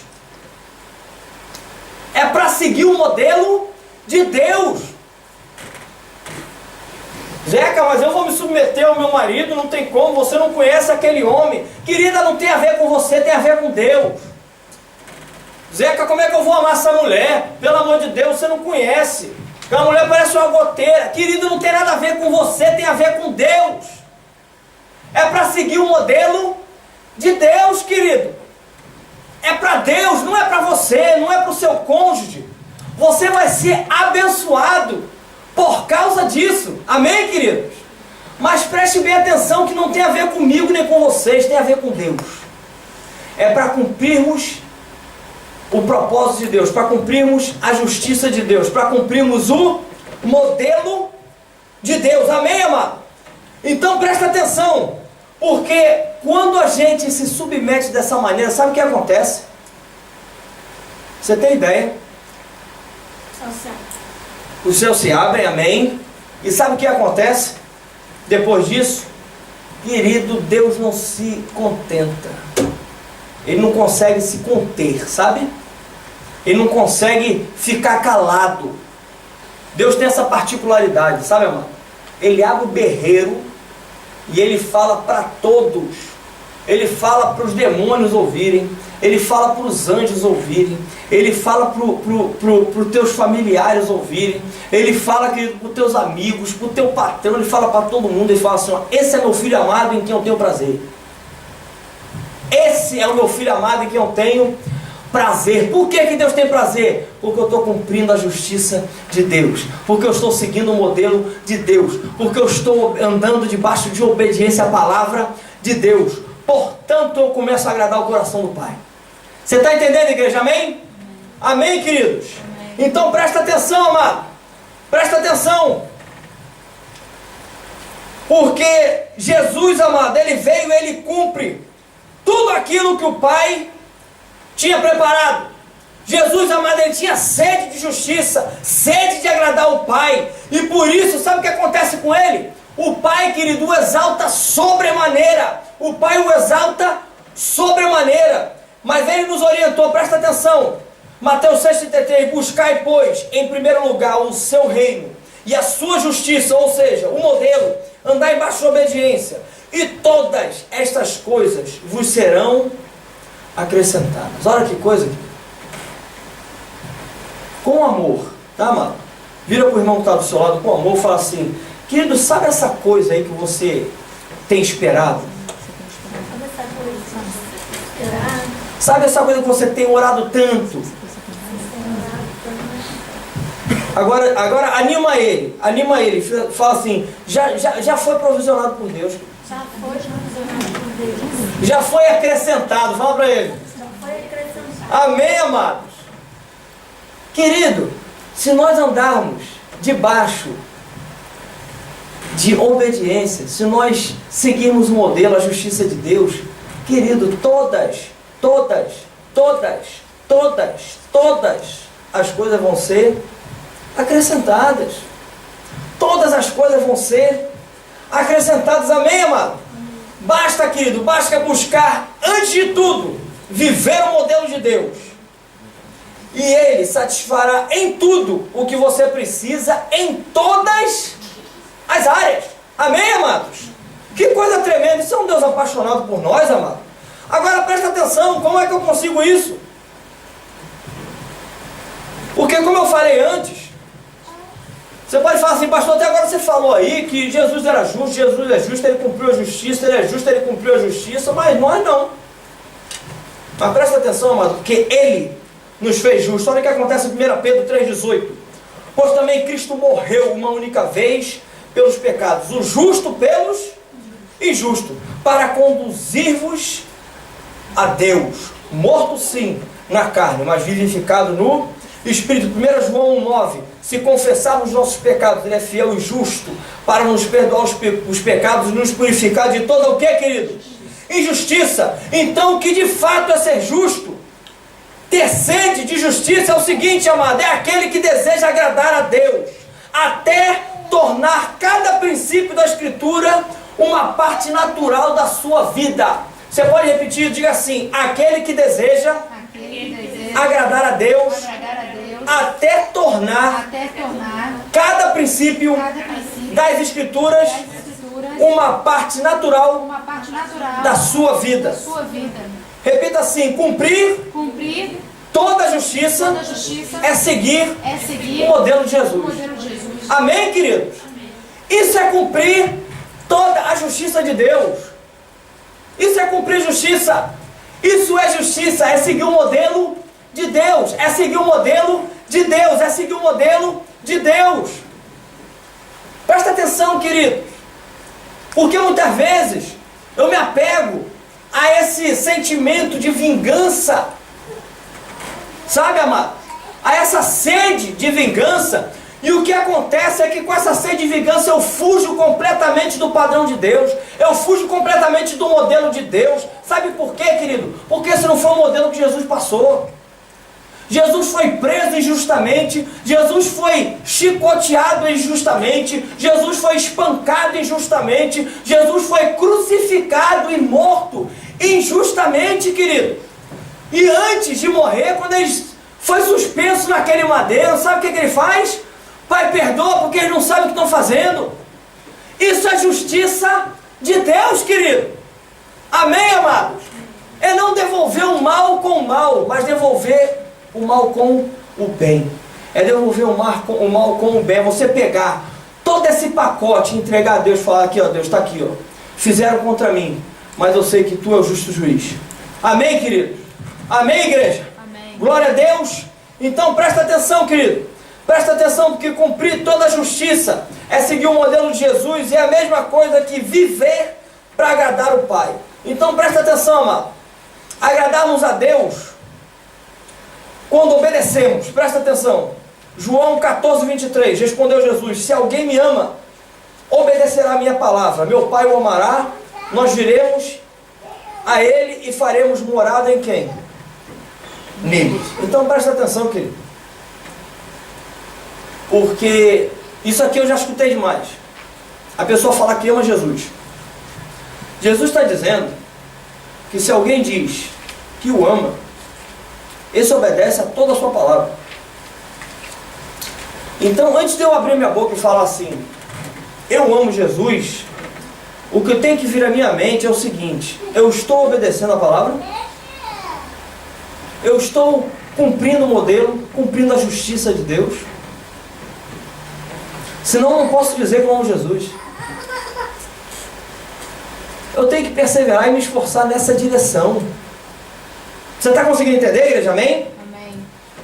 É para seguir o modelo de Deus. Zeca, mas eu vou me submeter ao meu marido, não tem como, você não conhece aquele homem. Querida, não tem a ver com você, tem a ver com Deus. Zeca, como é que eu vou amar essa mulher? Pelo amor de Deus, você não conhece. Aquela mulher parece uma goteira. Querido, não tem nada a ver com você, tem a ver com Deus. É para seguir o modelo de Deus, querido. É para Deus, não é para você, não é para o seu cônjuge. Você vai ser abençoado por causa disso. Amém, queridos? Mas preste bem atenção que não tem a ver comigo nem com vocês, tem a ver com Deus. É para cumprirmos o propósito de Deus, para cumprirmos a justiça de Deus, para cumprirmos o modelo de Deus. Amém, amado? Então presta atenção, porque quando a gente se submete dessa maneira, sabe o que acontece? Você tem ideia? Os céus se abrem, amém? E sabe o que acontece depois disso? Querido, Deus não se contenta. Ele não consegue se conter, sabe? Ele não consegue ficar calado. Deus tem essa particularidade, sabe, amado? Ele abre o berreiro e ele fala para todos. Ele fala para os demônios ouvirem, ele fala para os anjos ouvirem, ele fala para os teus familiares ouvirem, ele fala para os teus amigos, para o teu patrão, ele fala para todo mundo, ele fala assim, ó, esse é meu filho amado em quem eu tenho prazer. Esse é o meu filho amado em quem eu tenho prazer. Por que Deus tem prazer? Porque eu estou cumprindo a justiça de Deus, porque eu estou seguindo o modelo de Deus, porque eu estou andando debaixo de obediência à palavra de Deus. Portanto, eu começo a agradar o coração do Pai. Você está entendendo, igreja? Amém? Amém, queridos? Amém. Então presta atenção, amado. Presta atenção. Porque Jesus, amado, ele veio e ele cumpre tudo aquilo que o Pai tinha preparado. Jesus, amado, ele tinha sede de justiça, sede de agradar o Pai. E por isso, sabe o que acontece com ele? O Pai, querido, o exalta sobremaneira. O Pai o exalta sobremaneira. Mas ele nos orientou, presta atenção. Mateus 6,33, buscai, pois, em primeiro lugar o seu reino e a sua justiça, ou seja, o modelo, andar embaixo de obediência. E todas estas coisas vos serão acrescentadas. Olha que coisa, querido. Com amor, tá, amado? Vira para o irmão que está do seu lado com amor e fala assim, querido, sabe essa coisa aí que você tem esperado? Sabe essa coisa que você tem orado tanto? Agora anima ele, fala assim, já foi provisionado por Deus. Já foi provisionado por Deus. Já foi acrescentado, fala para ele. Já foi acrescentado. Amém, amados? Querido, se nós andarmos debaixo de obediência, se nós seguirmos o modelo, a justiça de Deus, querido, todas as coisas vão ser acrescentadas. Todas as coisas vão ser acrescentadas. Amém, amado? Basta, querido, basta buscar, antes de tudo, viver o modelo de Deus. E Ele satisfará em tudo o que você precisa, em todas as áreas. Amém, amados? Que coisa tremenda. Isso é um Deus apaixonado por nós, amado. Agora presta atenção, como é que eu consigo isso? Porque como eu falei antes, você pode falar assim, pastor, até agora você falou aí que Jesus era justo, Jesus é justo, Ele cumpriu a justiça, Ele é justo, Ele cumpriu a justiça, mas nós não. Mas presta atenção, amado, porque Ele nos fez justos. Olha o que acontece em 1 Pedro 3,18. Pois também Cristo morreu uma única vez pelos pecados, o justo pelos injustos, para conduzir-vos a Deus, morto sim na carne, mas vivificado no Espírito. 1 João 1,9. Se confessarmos nossos pecados, Ele é fiel e justo para nos perdoar os pecados e nos purificar de toda o que, querido? Injustiça. Então o que de fato é ser justo? Ter sede de justiça é o seguinte, amado, é aquele que deseja agradar a Deus, até tornar cada princípio da Escritura uma parte natural da sua vida. Você pode repetir, diga assim, aquele que deseja agradar a Deus, até tornar cada princípio das Escrituras uma parte natural da sua vida. Repita assim, cumprir toda a justiça é seguir o modelo de Jesus. Amém, queridos? Isso é cumprir toda a justiça de Deus. Isso é cumprir justiça. Isso é justiça, é seguir o modelo de Deus. É seguir o modelo de Deus. É seguir o modelo de Deus. Presta atenção, querido. Porque muitas vezes eu me apego a esse sentimento de vingança. Sabe, amado? A essa sede de vingança. E o que acontece é que com essa sede de vingança eu fujo completamente do padrão de Deus. Eu fujo completamente do modelo de Deus. Sabe por quê, querido? Porque esse não foi o modelo que Jesus passou. Jesus foi preso injustamente. Jesus foi chicoteado injustamente. Jesus foi espancado injustamente. Jesus foi crucificado e morto injustamente, querido. E antes de morrer, quando ele foi suspenso naquele madeiro, sabe o que ele faz? Pai, perdoa porque eles não sabem o que estão fazendo. Isso é justiça de Deus, querido. Amém, amados? É não devolver o mal com o mal, mas devolver o mal com o bem. É devolver o mal com o bem. Você pegar todo esse pacote e entregar a Deus e falar aqui, ó, Deus está aqui, ó. Fizeram contra mim, mas eu sei que tu é o justo juiz. Amém, querido? Amém, igreja? Amém. Glória a Deus. Então presta atenção, querido. Presta atenção, porque cumprir toda a justiça é seguir o modelo de Jesus, e é a mesma coisa que viver para agradar o Pai. Então presta atenção, amado. Agradarmos a Deus quando obedecemos. Presta atenção. João 14:23. Respondeu Jesus: se alguém me ama, obedecerá a minha palavra. Meu Pai o amará, nós viremos a Ele e faremos morada em quem? Nele. Então presta atenção, querido. Porque isso aqui eu já escutei demais. A pessoa fala que ama Jesus. Jesus está dizendo que se alguém diz que o ama, esse obedece a toda a sua palavra. Então, antes de eu abrir minha boca e falar assim, eu amo Jesus, o que tem que vir à minha mente é o seguinte: eu estou obedecendo a palavra? Eu estou cumprindo o modelo, cumprindo a justiça de Deus? Senão eu não posso dizer que eu amo Jesus. Eu tenho que perseverar e me esforçar nessa direção. Você está conseguindo entender, igreja? Amém? Amém.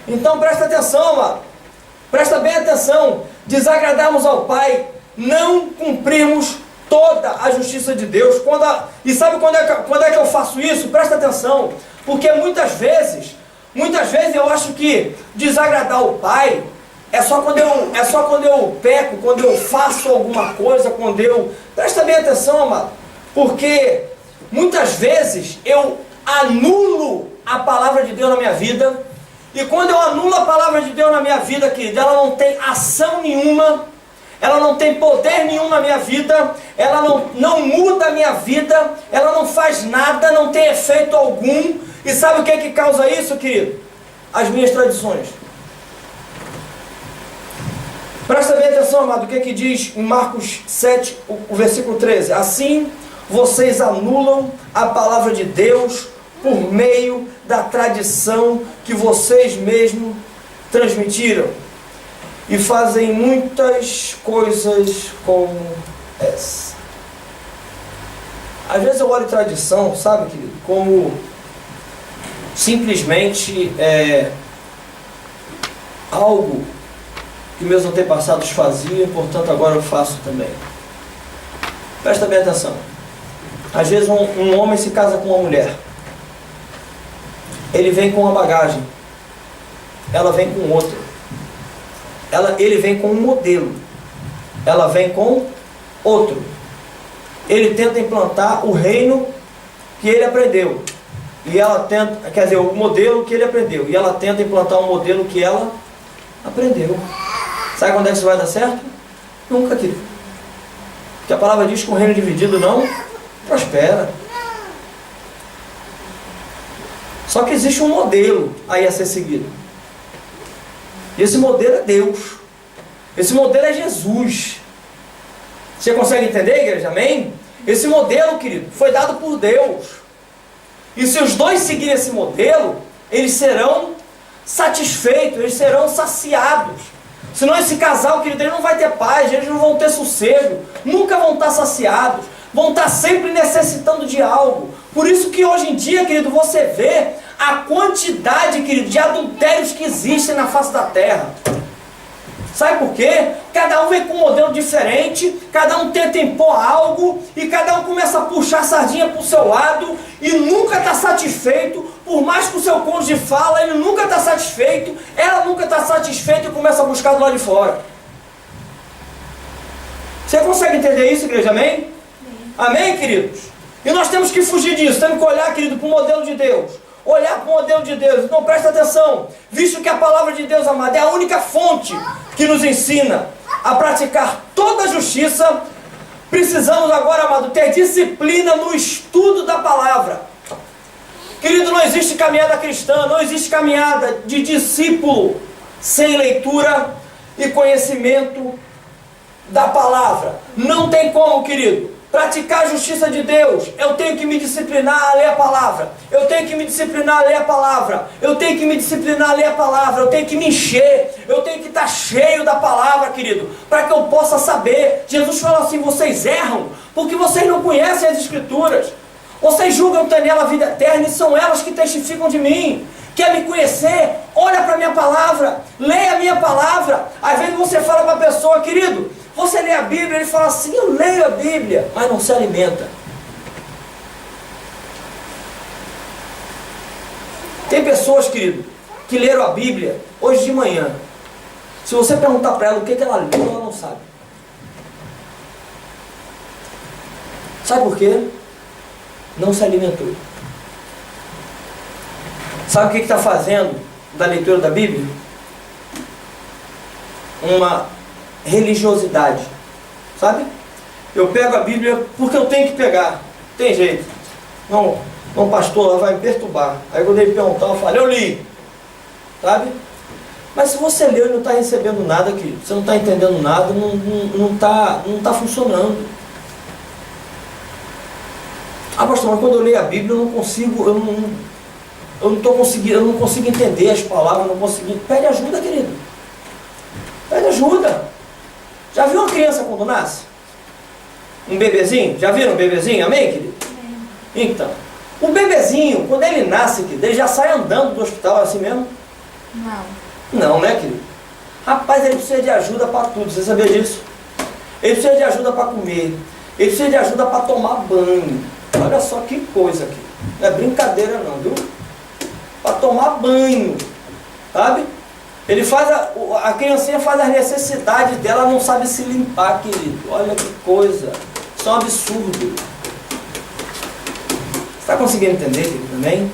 Então presta atenção, amado. Presta bem atenção. Desagradarmos ao Pai, não cumprirmos toda a justiça de Deus. E sabe quando é que eu faço isso? Presta atenção. Porque muitas vezes eu acho que desagradar o Pai é só quando eu peco, quando eu faço alguma coisa, Presta bem atenção, amado. Porque muitas vezes eu anulo a palavra de Deus na minha vida. E quando eu anulo a palavra de Deus na minha vida, querido, ela não tem ação nenhuma, ela não tem poder nenhum na minha vida, ela não muda a minha vida, ela não faz nada, não tem efeito algum. E sabe o que é que causa isso, querido? As minhas tradições. Presta bem atenção, amado, o que é que diz em Marcos 7, o versículo 13. Assim, vocês anulam a palavra de Deus por meio da tradição que vocês mesmos transmitiram. E fazem muitas coisas como essa. Às vezes eu olho tradição, sabe, querido, como simplesmente algo que meus antepassados faziam, portanto agora eu faço também. Presta bem atenção. Às vezes um homem se casa com uma mulher. Ele vem com uma bagagem. Ela vem com outra. Ele vem com um modelo. Ela vem com outro. Ele tenta implantar o reino que ele aprendeu. E ela tenta, o modelo que ele aprendeu. E ela tenta implantar um modelo que ela aprendeu. Sabe quando é que isso vai dar certo? Nunca, querido. Porque a palavra diz que um reino dividido não prospera. Só que existe um modelo aí a ser seguido. E esse modelo é Deus. Esse modelo é Jesus. Você consegue entender, igreja? Amém? Esse modelo, querido, foi dado por Deus. E se os dois seguirem esse modelo, eles serão satisfeitos, eles serão saciados. Senão esse casal, querido, ele não vai ter paz, eles não vão ter sossego, nunca vão estar saciados, vão estar sempre necessitando de algo. Por isso que hoje em dia, querido, você vê a quantidade, querido, de adultérios que existem na face da terra. Sabe por quê? Cada um vem com um modelo diferente, cada um tenta impor algo, e cada um começa a puxar a sardinha para o seu lado, e nunca está satisfeito. Por mais que o seu cônjuge fala, ele nunca está satisfeito, ela nunca está satisfeita e começa a buscar do lado de fora. Você consegue entender isso, igreja? Amém? Amém, queridos? E nós temos que fugir disso, temos que olhar, querido, para o modelo de Deus. Olhar para o modelo de Deus. Então presta atenção, visto que a palavra de Deus, amado, é a única fonte que nos ensina a praticar toda a justiça, precisamos agora, amado, ter disciplina no estudo da palavra. Querido, não existe caminhada cristã, não existe caminhada de discípulo sem leitura e conhecimento da palavra. Não tem como, querido, praticar a justiça de Deus. Eu tenho que me disciplinar a ler a palavra. Eu tenho que me disciplinar a ler a palavra. Eu tenho que me disciplinar a ler a palavra. Eu tenho que me encher. Eu tenho que estar cheio da palavra, querido, para que eu possa saber. Jesus fala assim: vocês erram porque vocês não conhecem as Escrituras. Vocês julgam ter nela a vida eterna, e são elas que testificam de mim. Quer me conhecer? Olha para a minha palavra, leia a minha palavra. Às vezes você fala para a pessoa: querido, você lê a Bíblia? Ele fala assim: eu leio a Bíblia, mas não se alimenta. Tem pessoas, querido, que leram a Bíblia hoje de manhã. Se você perguntar para ela o que ela leu, ela não sabe. Sabe por quê? Não se alimentou. Sabe o que está fazendo da leitura da Bíblia? Uma religiosidade. Sabe? Eu pego a Bíblia porque eu tenho que pegar. Tem jeito. Não, pastor, ela vai me perturbar. Aí quando ele perguntar, eu falo: eu li. Sabe? Mas se você leu e não está recebendo nada, querido, você não está entendendo nada, não está funcionando. Ah, pastor, mas quando eu leio a Bíblia eu não consigo, eu não consigo entender as palavras, não consigo. Pede ajuda, querido. Pede ajuda. Já viu uma criança quando nasce? Um bebezinho? Já viram um bebezinho? Amém, querido? Então, o bebezinho, quando ele nasce, querido, ele já sai andando do hospital, é assim mesmo? Não. Não, né, querido? Rapaz, ele precisa de ajuda para tudo, você sabia disso? Ele precisa de ajuda para comer, ele precisa de ajuda para tomar banho. Olha só que coisa aqui. Não é brincadeira não, viu? Para tomar banho, sabe? Ele faz, a criancinha faz as necessidades dela, não sabe se limpar, querido. Olha que coisa. Isso é um absurdo. Você está conseguindo entender, querido, também?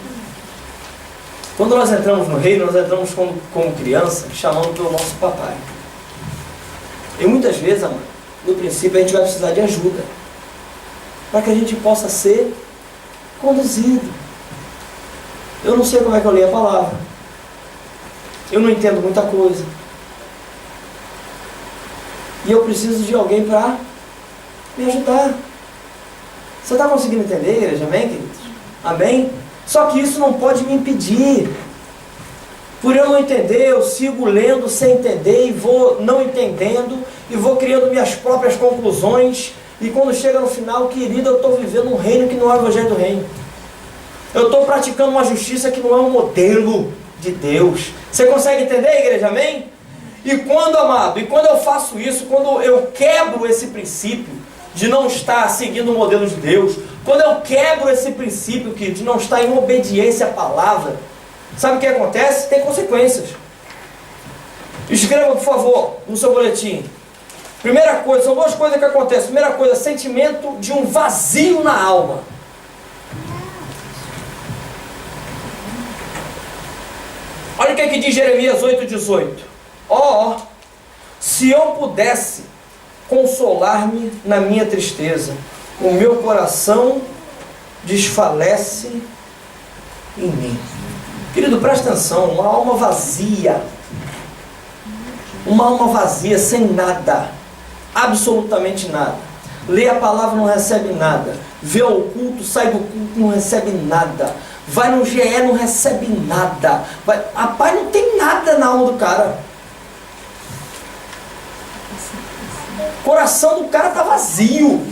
Quando nós entramos no reino, nós entramos como criança, chamando pelo nosso papai. E muitas vezes, amado, no princípio a gente vai precisar de ajuda, para que a gente possa ser conduzido. Eu não sei como é que eu leio a palavra. Eu não entendo muita coisa. E eu preciso de alguém para me ajudar. Você está conseguindo entender, igreja? Amém, queridos? Amém? Só que isso não pode me impedir. Por eu não entender, eu sigo lendo sem entender e vou não entendendo e vou criando minhas próprias conclusões. E quando chega no final, querido, eu estou vivendo um reino que não é o evangelho do reino. Eu estou praticando uma justiça que não é um modelo de Deus. Você consegue entender, igreja? Amém? E quando, amado, e quando eu faço isso, quando eu quebro esse princípio de não estar seguindo o modelo de Deus, quando eu quebro esse princípio de não estar em obediência à palavra, sabe o que acontece? Tem consequências. Escreva, por favor, no seu boletim. Primeira coisa, são duas coisas que acontecem. Primeira coisa, sentimento de um vazio na alma. Olha o que é que diz Jeremias 8,18. Ó, se eu pudesse consolar-me na minha tristeza, o meu coração desfalece em mim. Querido, presta atenção, uma alma vazia, sem nada, absolutamente nada. Lê a palavra, não recebe nada. Vê o culto, sai do culto, não recebe nada. Vai no GE, não recebe nada. Rapaz, não tem nada na alma do cara. O coração do cara está vazio.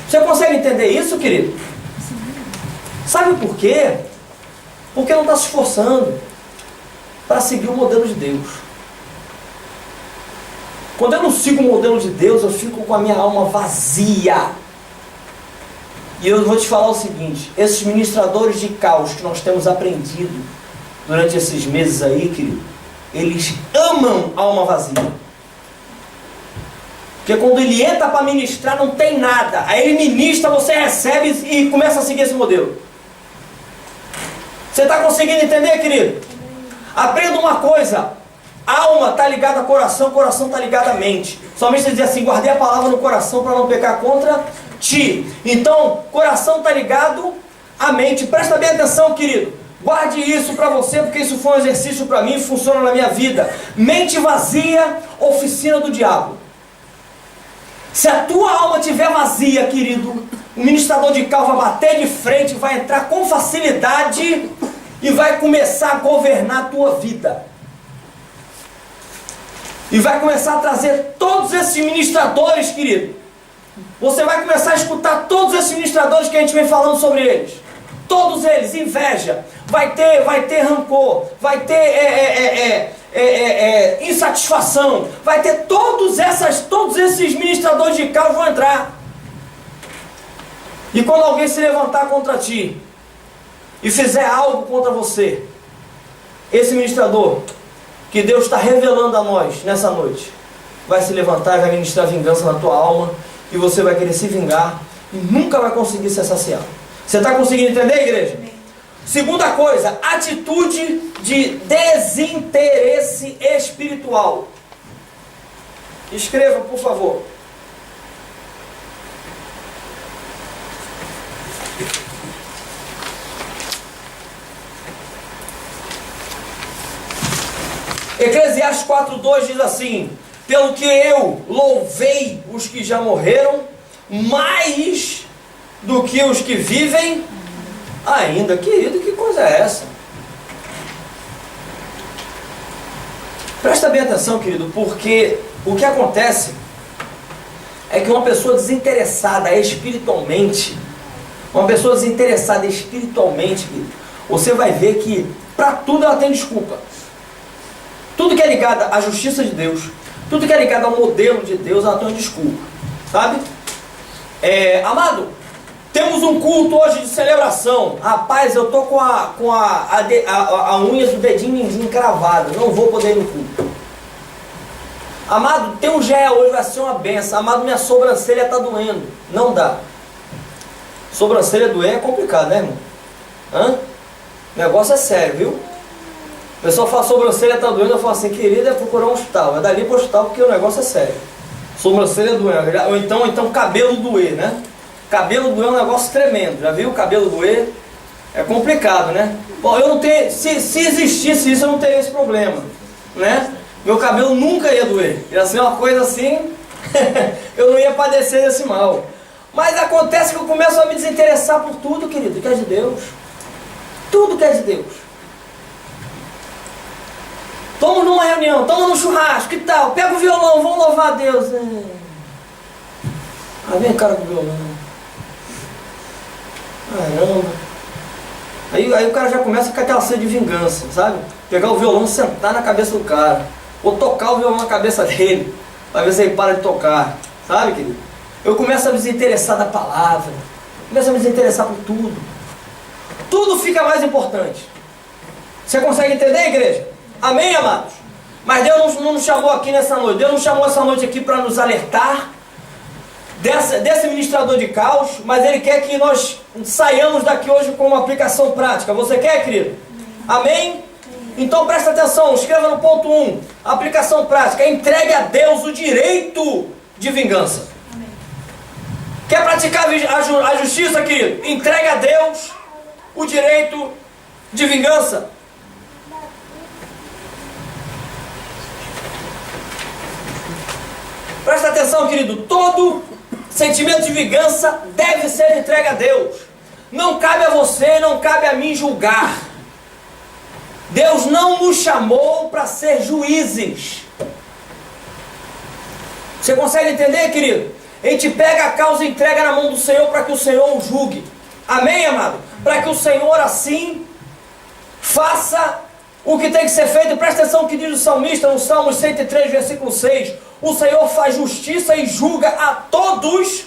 Você consegue entender isso, querido? Sabe por quê? Porque não está se esforçando para seguir o modelo de Deus. Quando eu não sigo o modelo de Deus, eu fico com a minha alma vazia. E eu vou te falar o seguinte, esses ministradores de caos que nós temos aprendido durante esses meses aí, querido, eles amam a alma vazia. Porque quando ele entra para ministrar, não tem nada. Aí ele ministra, você recebe e começa a seguir esse modelo. Você está conseguindo entender, querido? Aprenda uma coisa. Alma está ligada ao coração, coração está ligado à mente. Somente você diz assim, guardei a palavra no coração para não pecar contra ti. Então, coração está ligado à mente. Presta bem atenção, querido. Guarde isso para você, porque isso foi um exercício para mim e funciona na minha vida. Mente vazia, oficina do diabo. Se a tua alma estiver vazia, querido, o ministrador de cal vai bater de frente, vai entrar com facilidade e vai começar a governar a tua vida. E vai começar a trazer todos esses ministradores, querido. Você vai começar a escutar todos esses ministradores que a gente vem falando sobre eles. Todos eles, inveja, vai ter rancor, vai ter insatisfação, vai ter todos esses ministradores de caos vão entrar. E quando alguém se levantar contra ti e fizer algo contra você, esse ministrador que Deus está revelando a nós nessa noite vai se levantar e vai ministrar vingança na tua alma, e você vai querer se vingar e nunca vai conseguir se saciar. Você está conseguindo entender, igreja? Segunda coisa, atitude de desinteresse espiritual. Escreva, por favor. Eclesiastes 4:2 diz assim: pelo que eu louvei os que já morreram, mais do que os que vivem ainda. Querido, que coisa é essa? Presta bem atenção, querido, porque o que acontece é que uma pessoa desinteressada espiritualmente, uma pessoa desinteressada espiritualmente, você vai ver que para tudo ela tem desculpa. Tudo que é ligado à justiça de Deus, tudo que é ligado ao modelo de Deus, ela tem uma desculpa, sabe? Amado, temos um culto hoje de celebração. Rapaz, eu tô com a unha do dedinho mindinho encravada, não vou poder ir no culto. Amado, tem um gel hoje, vai ser uma benção. Amado, minha sobrancelha está doendo. Não dá. Sobrancelha doer é complicado, né, irmão? O negócio é sério, viu? O pessoal fala, sobrancelha está doendo, eu falo assim, querida, é procurar um hospital. É dali para o hospital porque o negócio é sério. Sobrancelha doendo. Ou então cabelo doer, né? Cabelo doer é um negócio tremendo. Já viu? Cabelo doer é complicado, né? Bom, eu não tenho. Se existisse isso, eu não teria esse problema, né? Meu cabelo nunca ia doer. Ia ser uma coisa assim, eu não ia padecer desse mal. Mas acontece que eu começo a me desinteressar por tudo, querido, que é de Deus. Tudo que é de Deus. Estamos numa reunião, estamos num churrasco, que tal? Pega o violão, vamos louvar a Deus. Aí vem o cara com o violão. Caramba. Aí o cara já começa com aquela sede de vingança, sabe? Pegar o violão, sentar na cabeça do cara. Ou tocar o violão na cabeça dele, para ver se ele para de tocar. Sabe, querido? Eu começo a me desinteressar da palavra. Começo a me desinteressar por tudo. Tudo fica mais importante. Você consegue entender, igreja? Amém, amados? Mas Deus não nos chamou aqui nessa noite. Deus nos chamou essa noite aqui para nos alertar desse ministrador de caos, mas Ele quer que nós saiamos daqui hoje com uma aplicação prática. Você quer, querido? Amém? Então presta atenção, escreva no ponto 1. Aplicação prática. Entregue a Deus o direito de vingança. Amém. Quer praticar a justiça, querido? Entregue a Deus o direito de vingança. Presta atenção, querido. Todo sentimento de vingança deve ser entregue a Deus. Não cabe a você, não cabe a mim julgar. Deus não nos chamou para ser juízes. Você consegue entender, querido? A gente pega a causa e entrega na mão do Senhor para que o Senhor o julgue. Amém, amado? Para que o Senhor assim faça o que tem que ser feito. Presta atenção no que diz o salmista no Salmo 103, versículo 6. O Senhor faz justiça e julga a todos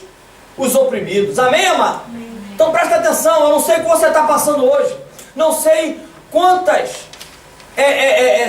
os oprimidos. Amém, amado? Amém. Então presta atenção, eu não sei o que você está passando hoje. Não sei quantas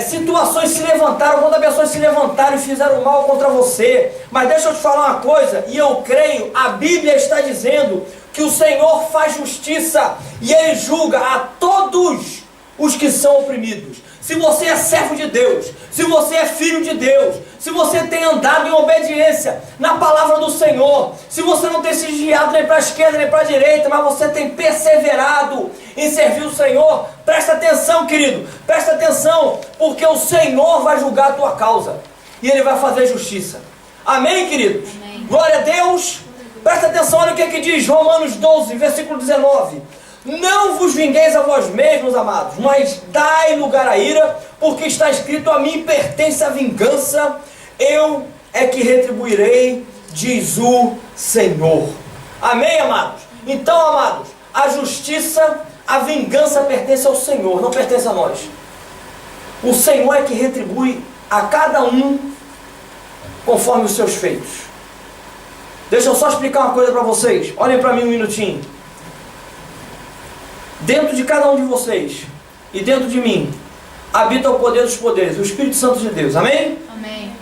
situações se levantaram, quantas pessoas se levantaram e fizeram mal contra você. Mas deixa eu te falar uma coisa, e eu creio, a Bíblia está dizendo que o Senhor faz justiça e Ele julga a todos os que são oprimidos. Se você é servo de Deus, se você é filho de Deus, se você tem andado em obediência na palavra do Senhor, se você não tem se desviado nem para a esquerda nem para a direita, mas você tem perseverado em servir o Senhor, presta atenção, querido, presta atenção, porque o Senhor vai julgar a tua causa e Ele vai fazer justiça. Amém, queridos? Amém. Glória a Deus. Presta atenção, olha o que diz Romanos 12, versículo 19. Não vos vingueis a vós mesmos, amados, mas dai lugar à ira, porque está escrito: a mim pertence a vingança, eu é que retribuirei, diz o Senhor. Amém, amados? Então, amados, a justiça, a vingança pertence ao Senhor, não pertence a nós. O Senhor é que retribui a cada um conforme os seus feitos. Deixa eu só explicar uma coisa para vocês. Olhem para mim um minutinho. Dentro de cada um de vocês e dentro de mim habita o poder dos poderes, o Espírito Santo de Deus. Amém? Amém.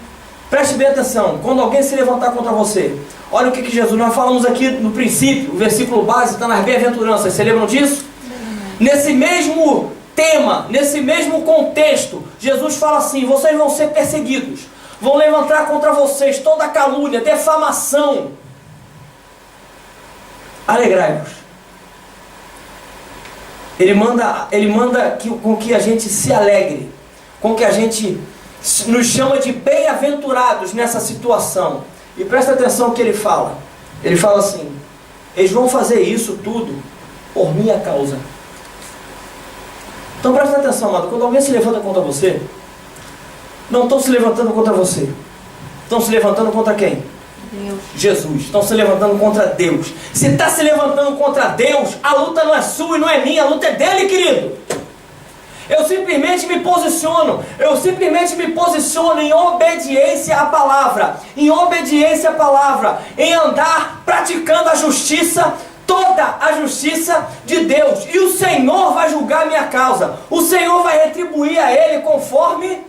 Preste bem atenção. Quando alguém se levantar contra você, olha o que Jesus, nós falamos aqui no princípio, o versículo base está nas bem-aventuranças. Vocês lembram disso? Amém. Nesse mesmo tema, nesse mesmo contexto, Jesus fala assim: vocês vão ser perseguidos, vão levantar contra vocês toda calúnia, defamação. Alegrai-vos. Ele manda com que a gente se alegre, com que a gente nos chama de bem-aventurados nessa situação. E presta atenção no que ele fala. Ele fala assim: eles vão fazer isso tudo por minha causa. Então presta atenção, amado. Quando alguém se levanta contra você, não estão se levantando contra você. Estão se levantando contra quem? Jesus. Estão se levantando contra Deus. Se está se levantando contra Deus, a luta não é sua e não é minha, a luta é dele, querido. Eu simplesmente me posiciono em obediência à palavra, em andar praticando a justiça, toda a justiça de Deus. E o Senhor vai julgar a minha causa, o Senhor vai retribuir a ele conforme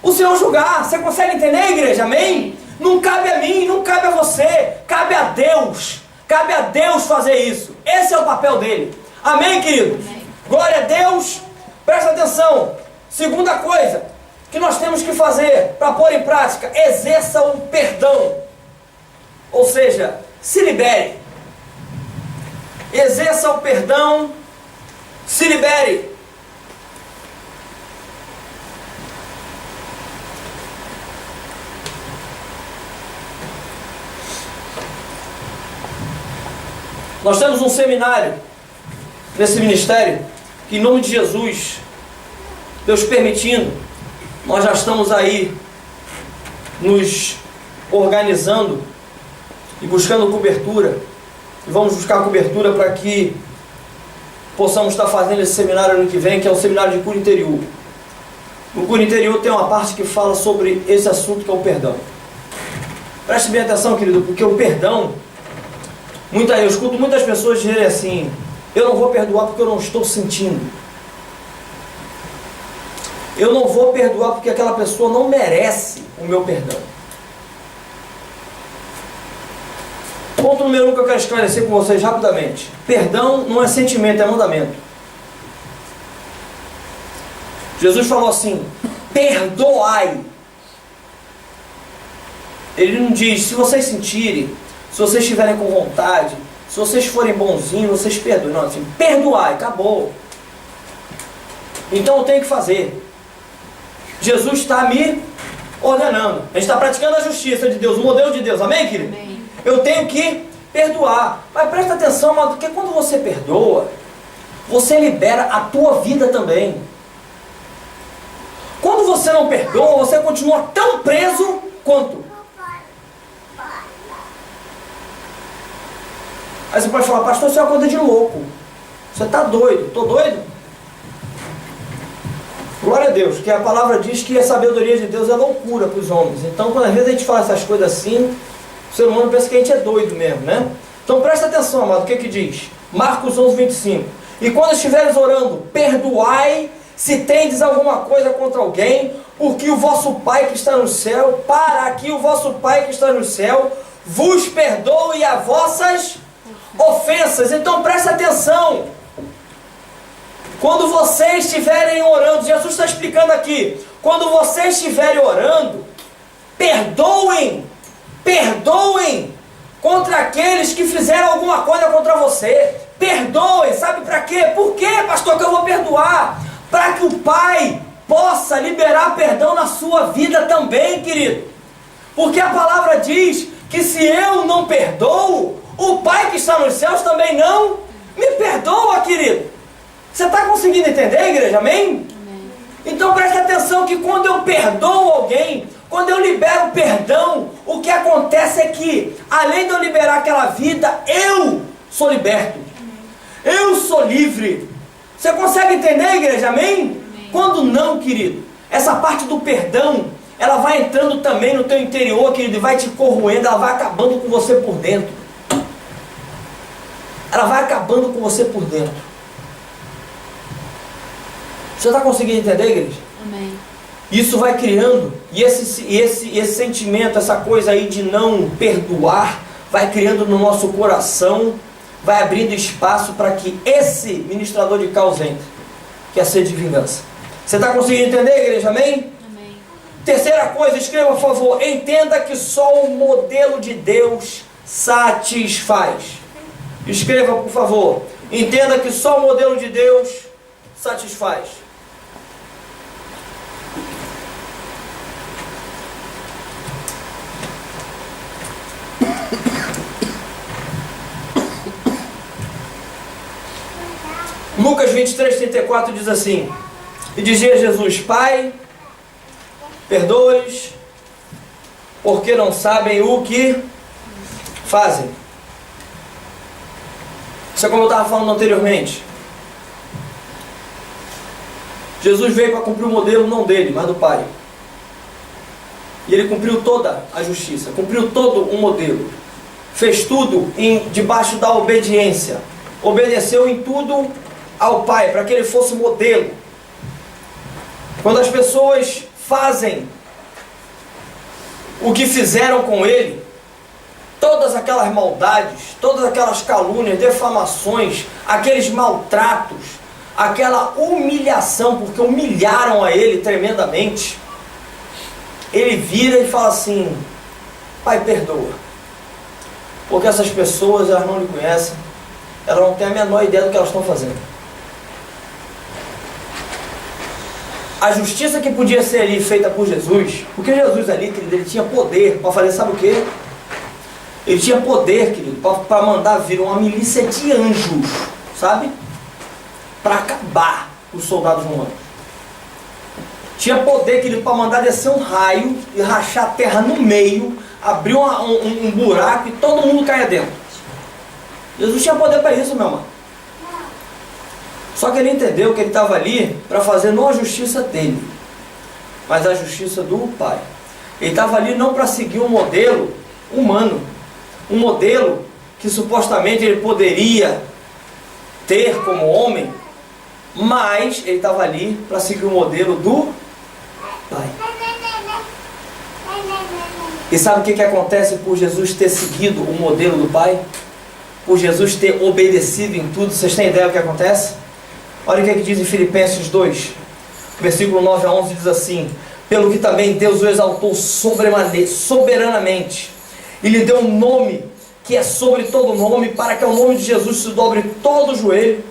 o Senhor julgar. Você consegue entender, igreja? Amém? Não cabe a mim, não cabe a você, cabe a Deus fazer isso. Esse é o papel dele. Amém, queridos? Amém. Glória a Deus. Presta atenção, segunda coisa que nós temos que fazer para pôr em prática: exerça o perdão. Ou seja, se libere. Exerça o perdão, se libere. Nós temos um seminário nesse ministério, que em nome de Jesus, Deus permitindo, nós já estamos aí nos organizando e buscando cobertura. E vamos buscar cobertura para que possamos estar fazendo esse seminário ano que vem, que é o seminário de cura interior. No cura interior tem uma parte que fala sobre esse assunto, que é o perdão. Preste bem atenção, querido, porque o perdão, eu escuto muitas pessoas dizerem assim: eu não vou perdoar porque eu não estou sentindo. Eu não vou perdoar porque aquela pessoa não merece o meu perdão. Ponto número 1 que eu quero esclarecer com vocês rapidamente: perdão não é sentimento, é mandamento. Jesus falou assim: perdoai. Ele não diz: se vocês sentirem, se vocês estiverem com vontade, se vocês forem bonzinhos, vocês perdoem. Não, assim, perdoai, acabou. Então eu tenho que fazer. Jesus está me ordenando. A gente está praticando a justiça de Deus, o modelo de Deus. Amém, querido? Amém. Eu tenho que perdoar. Mas presta atenção, amado, porque quando você perdoa, você libera a tua vida também. Quando você não perdoa, você continua tão preso quanto. Aí você pode falar: pastor, isso é uma coisa de louco. Você está doido. Estou doido? Glória a Deus, que a palavra diz que a sabedoria de Deus é loucura para os homens. Então, quando às vezes a gente fala essas coisas assim, o ser humano pensa que a gente é doido mesmo, né? Então presta atenção, amado, o que que diz? Marcos 11, 25. E quando estiveres orando, perdoai se tendes alguma coisa contra alguém, porque o vosso Pai que está no céu, para que o vosso Pai que está no céu vos perdoe as vossas ofensas. Então presta atenção. Quando vocês estiverem orando, Jesus está explicando aqui: quando vocês estiverem orando, perdoem contra aqueles que fizeram alguma coisa contra você. Perdoem, sabe para quê? Por quê, pastor, que eu vou perdoar? Para que o Pai possa liberar perdão na sua vida também, querido. Porque a palavra diz que se eu não perdoo, o Pai que está nos céus também não me perdoa, querido. Você está conseguindo entender, igreja? Amém? Amém. Então preste atenção que quando eu perdoo alguém, quando eu libero perdão, o que acontece é que, além de eu liberar aquela vida, eu sou liberto. Amém. Eu sou livre. Você consegue entender, igreja? Amém? Amém? Quando não, querido, essa parte do perdão, ela vai entrando também no teu interior, querido, e vai te corroendo, ela vai acabando com você por dentro. Ela vai acabando com você por dentro. Você está conseguindo entender, igreja? Amém. Isso vai criando, e esse sentimento, essa coisa aí de não perdoar, vai criando no nosso coração, vai abrindo espaço para que esse ministrador de causa entre, que é a sede de vingança. Você está conseguindo entender, igreja? Amém? Amém. Terceira coisa, escreva, por favor: entenda que só o modelo de Deus satisfaz. Escreva, por favor: entenda que só o modelo de Deus satisfaz. Lucas 23, 34 diz assim: e dizia Jesus: Pai, perdoa-lhes, porque não sabem o que fazem. Isso é como eu estava falando anteriormente. Jesus veio para cumprir o modelo não dele, mas do Pai. E ele cumpriu toda a justiça, cumpriu todo o modelo. Fez tudo debaixo da obediência. Obedeceu em tudo ao Pai, para que ele fosse modelo. Quando as pessoas fazem o que fizeram com ele, todas aquelas maldades, todas aquelas calúnias, defamações, aqueles maltratos, aquela humilhação, porque humilharam a ele tremendamente, ele vira e fala assim: Pai, perdoa, porque essas pessoas, elas não lhe conhecem, elas não têm a menor ideia do que elas estão fazendo. A justiça que podia ser ali feita por Jesus, porque Jesus ali, querido, ele tinha poder para fazer, sabe o quê? Ele tinha poder, querido, para mandar vir uma milícia de anjos, sabe? Para acabar com os soldados romanos. Tinha poder, querido, para mandar descer um raio e rachar a terra no meio, abrir um buraco e todo mundo caia dentro. Jesus tinha poder para isso, meu irmão. Só que ele entendeu que ele estava ali para fazer não a justiça dele, mas a justiça do Pai. Ele estava ali não para seguir um modelo humano, um modelo que supostamente ele poderia ter como homem, mas ele estava ali para seguir o modelo do Pai. E sabe o que acontece por Jesus ter seguido o modelo do Pai? Por Jesus ter obedecido em tudo, vocês têm ideia do que acontece? Olha o que diz em Filipenses 2, versículo 9 a 11, diz assim: pelo que também Deus o exaltou soberanamente, e lhe deu um nome que é sobre todo nome, para que ao nome de Jesus se dobre todo o joelho,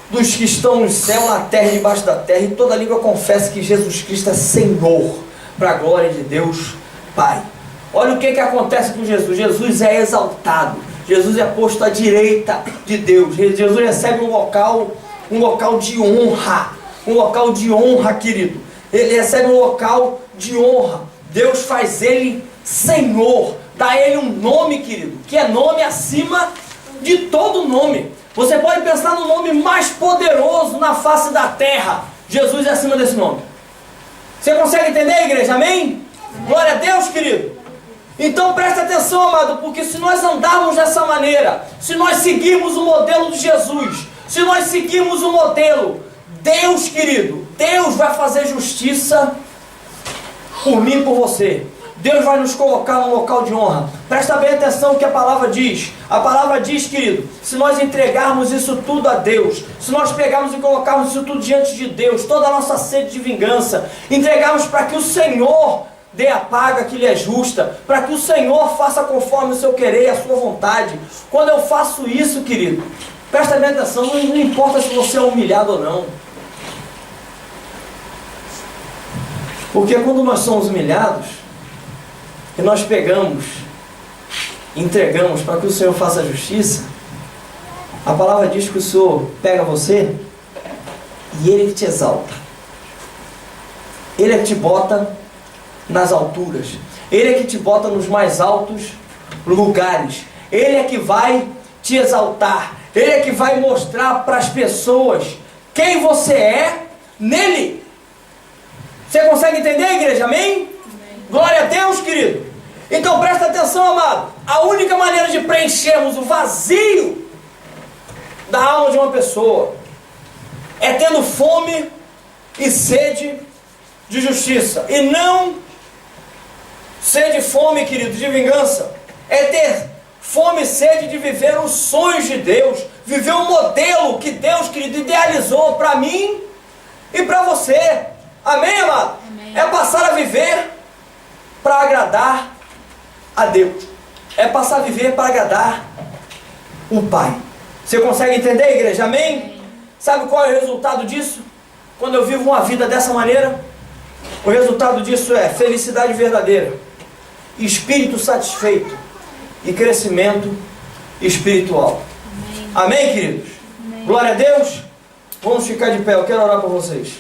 dos que estão no céu, na terra e debaixo da terra, e toda língua confesse que Jesus Cristo é Senhor, para a glória de Deus Pai. Olha o que acontece com Jesus. Jesus é exaltado, Jesus é posto à direita de Deus, Jesus recebe um local de honra, querido. Ele recebe um local de honra. Deus faz ele Senhor, dá ele um nome, querido, que é nome acima de todo nome. Você pode pensar no nome mais poderoso na face da terra. Jesus é acima desse nome. Você consegue entender, igreja? Amém? Glória a Deus, querido. Então presta atenção, amado, porque se nós andarmos dessa maneira, se nós seguirmos o modelo de Jesus, se nós seguirmos o modelo, Deus, querido, Deus vai fazer justiça por mim e por você. Deus vai nos colocar num local de honra. Presta bem atenção no que a palavra diz. A palavra diz, querido, se nós entregarmos isso tudo a Deus, se nós pegarmos e colocarmos isso tudo diante de Deus, toda a nossa sede de vingança, entregarmos para que o Senhor dê a paga que lhe é justa, para que o Senhor faça conforme o seu querer e a sua vontade. Quando eu faço isso, querido, presta bem atenção, não importa se você é humilhado ou não. Porque quando nós somos humilhados, e nós pegamos, entregamos para que o Senhor faça a justiça, a palavra diz que o Senhor pega você e Ele te exalta. Ele é que te bota nas alturas. Ele é que te bota nos mais altos lugares. Ele é que vai te exaltar. Ele é que vai mostrar para as pessoas quem você é nele. Você consegue entender, igreja? Amém? Glória a Deus, querido. Então presta atenção, amado. A única maneira de preenchermos o vazio da alma de uma pessoa é tendo fome e sede de justiça. E não sede e fome, querido, de vingança. É ter fome e sede de viver os sonhos de Deus. Viver o modelo que Deus, querido, idealizou para mim e para você. Amém, amado? Amém. É passar a viver para agradar a Deus. É passar a viver para agradar o Pai. Você consegue entender, igreja? Amém? Amém? Sabe qual é o resultado disso? Quando eu vivo uma vida dessa maneira, o resultado disso é felicidade verdadeira, espírito satisfeito e crescimento espiritual. Amém, Amém, queridos? Amém. Glória a Deus. Vamos ficar de pé, eu quero orar por vocês.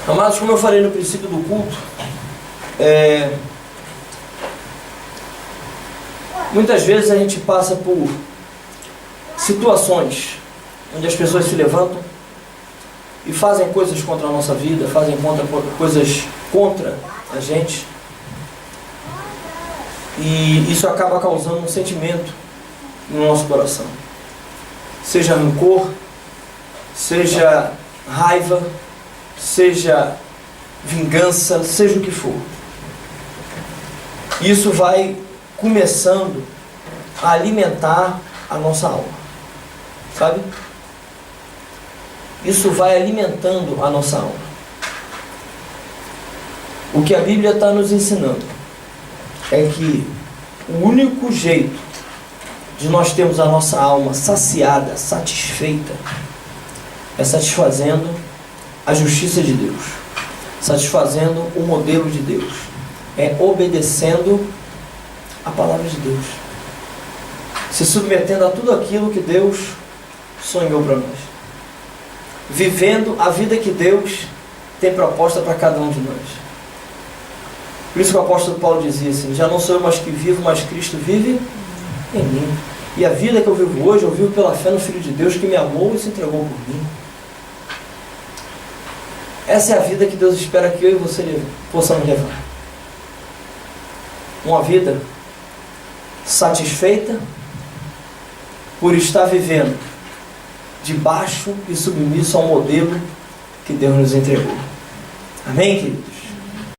Amados, como eu falei no princípio do culto, muitas vezes a gente passa por situações onde as pessoas se levantam e fazem coisas contra a nossa vida, fazem coisas contra a gente, e isso acaba causando um sentimento no nosso coração, seja rancor, seja raiva, seja vingança, seja o que for. Isso vai começando a alimentar a nossa alma, sabe? Isso vai alimentando a nossa alma. O que a Bíblia está nos ensinando é que o único jeito de nós termos a nossa alma saciada, satisfeita, é satisfazendo a justiça de Deus, satisfazendo o modelo de Deus, é obedecendo a palavra de Deus, se submetendo a tudo aquilo que Deus sonhou para nós, vivendo a vida que Deus tem proposta para cada um de nós. Por isso que o apóstolo Paulo dizia assim: já não sou eu mais que vivo, mas Cristo vive em mim. E a vida que eu vivo hoje, eu vivo pela fé no Filho de Deus que me amou e se entregou por mim. Essa é a vida que Deus espera que eu e você possamos levar. Uma vida satisfeita por estar vivendo debaixo e submisso ao modelo que Deus nos entregou. Amém, queridos?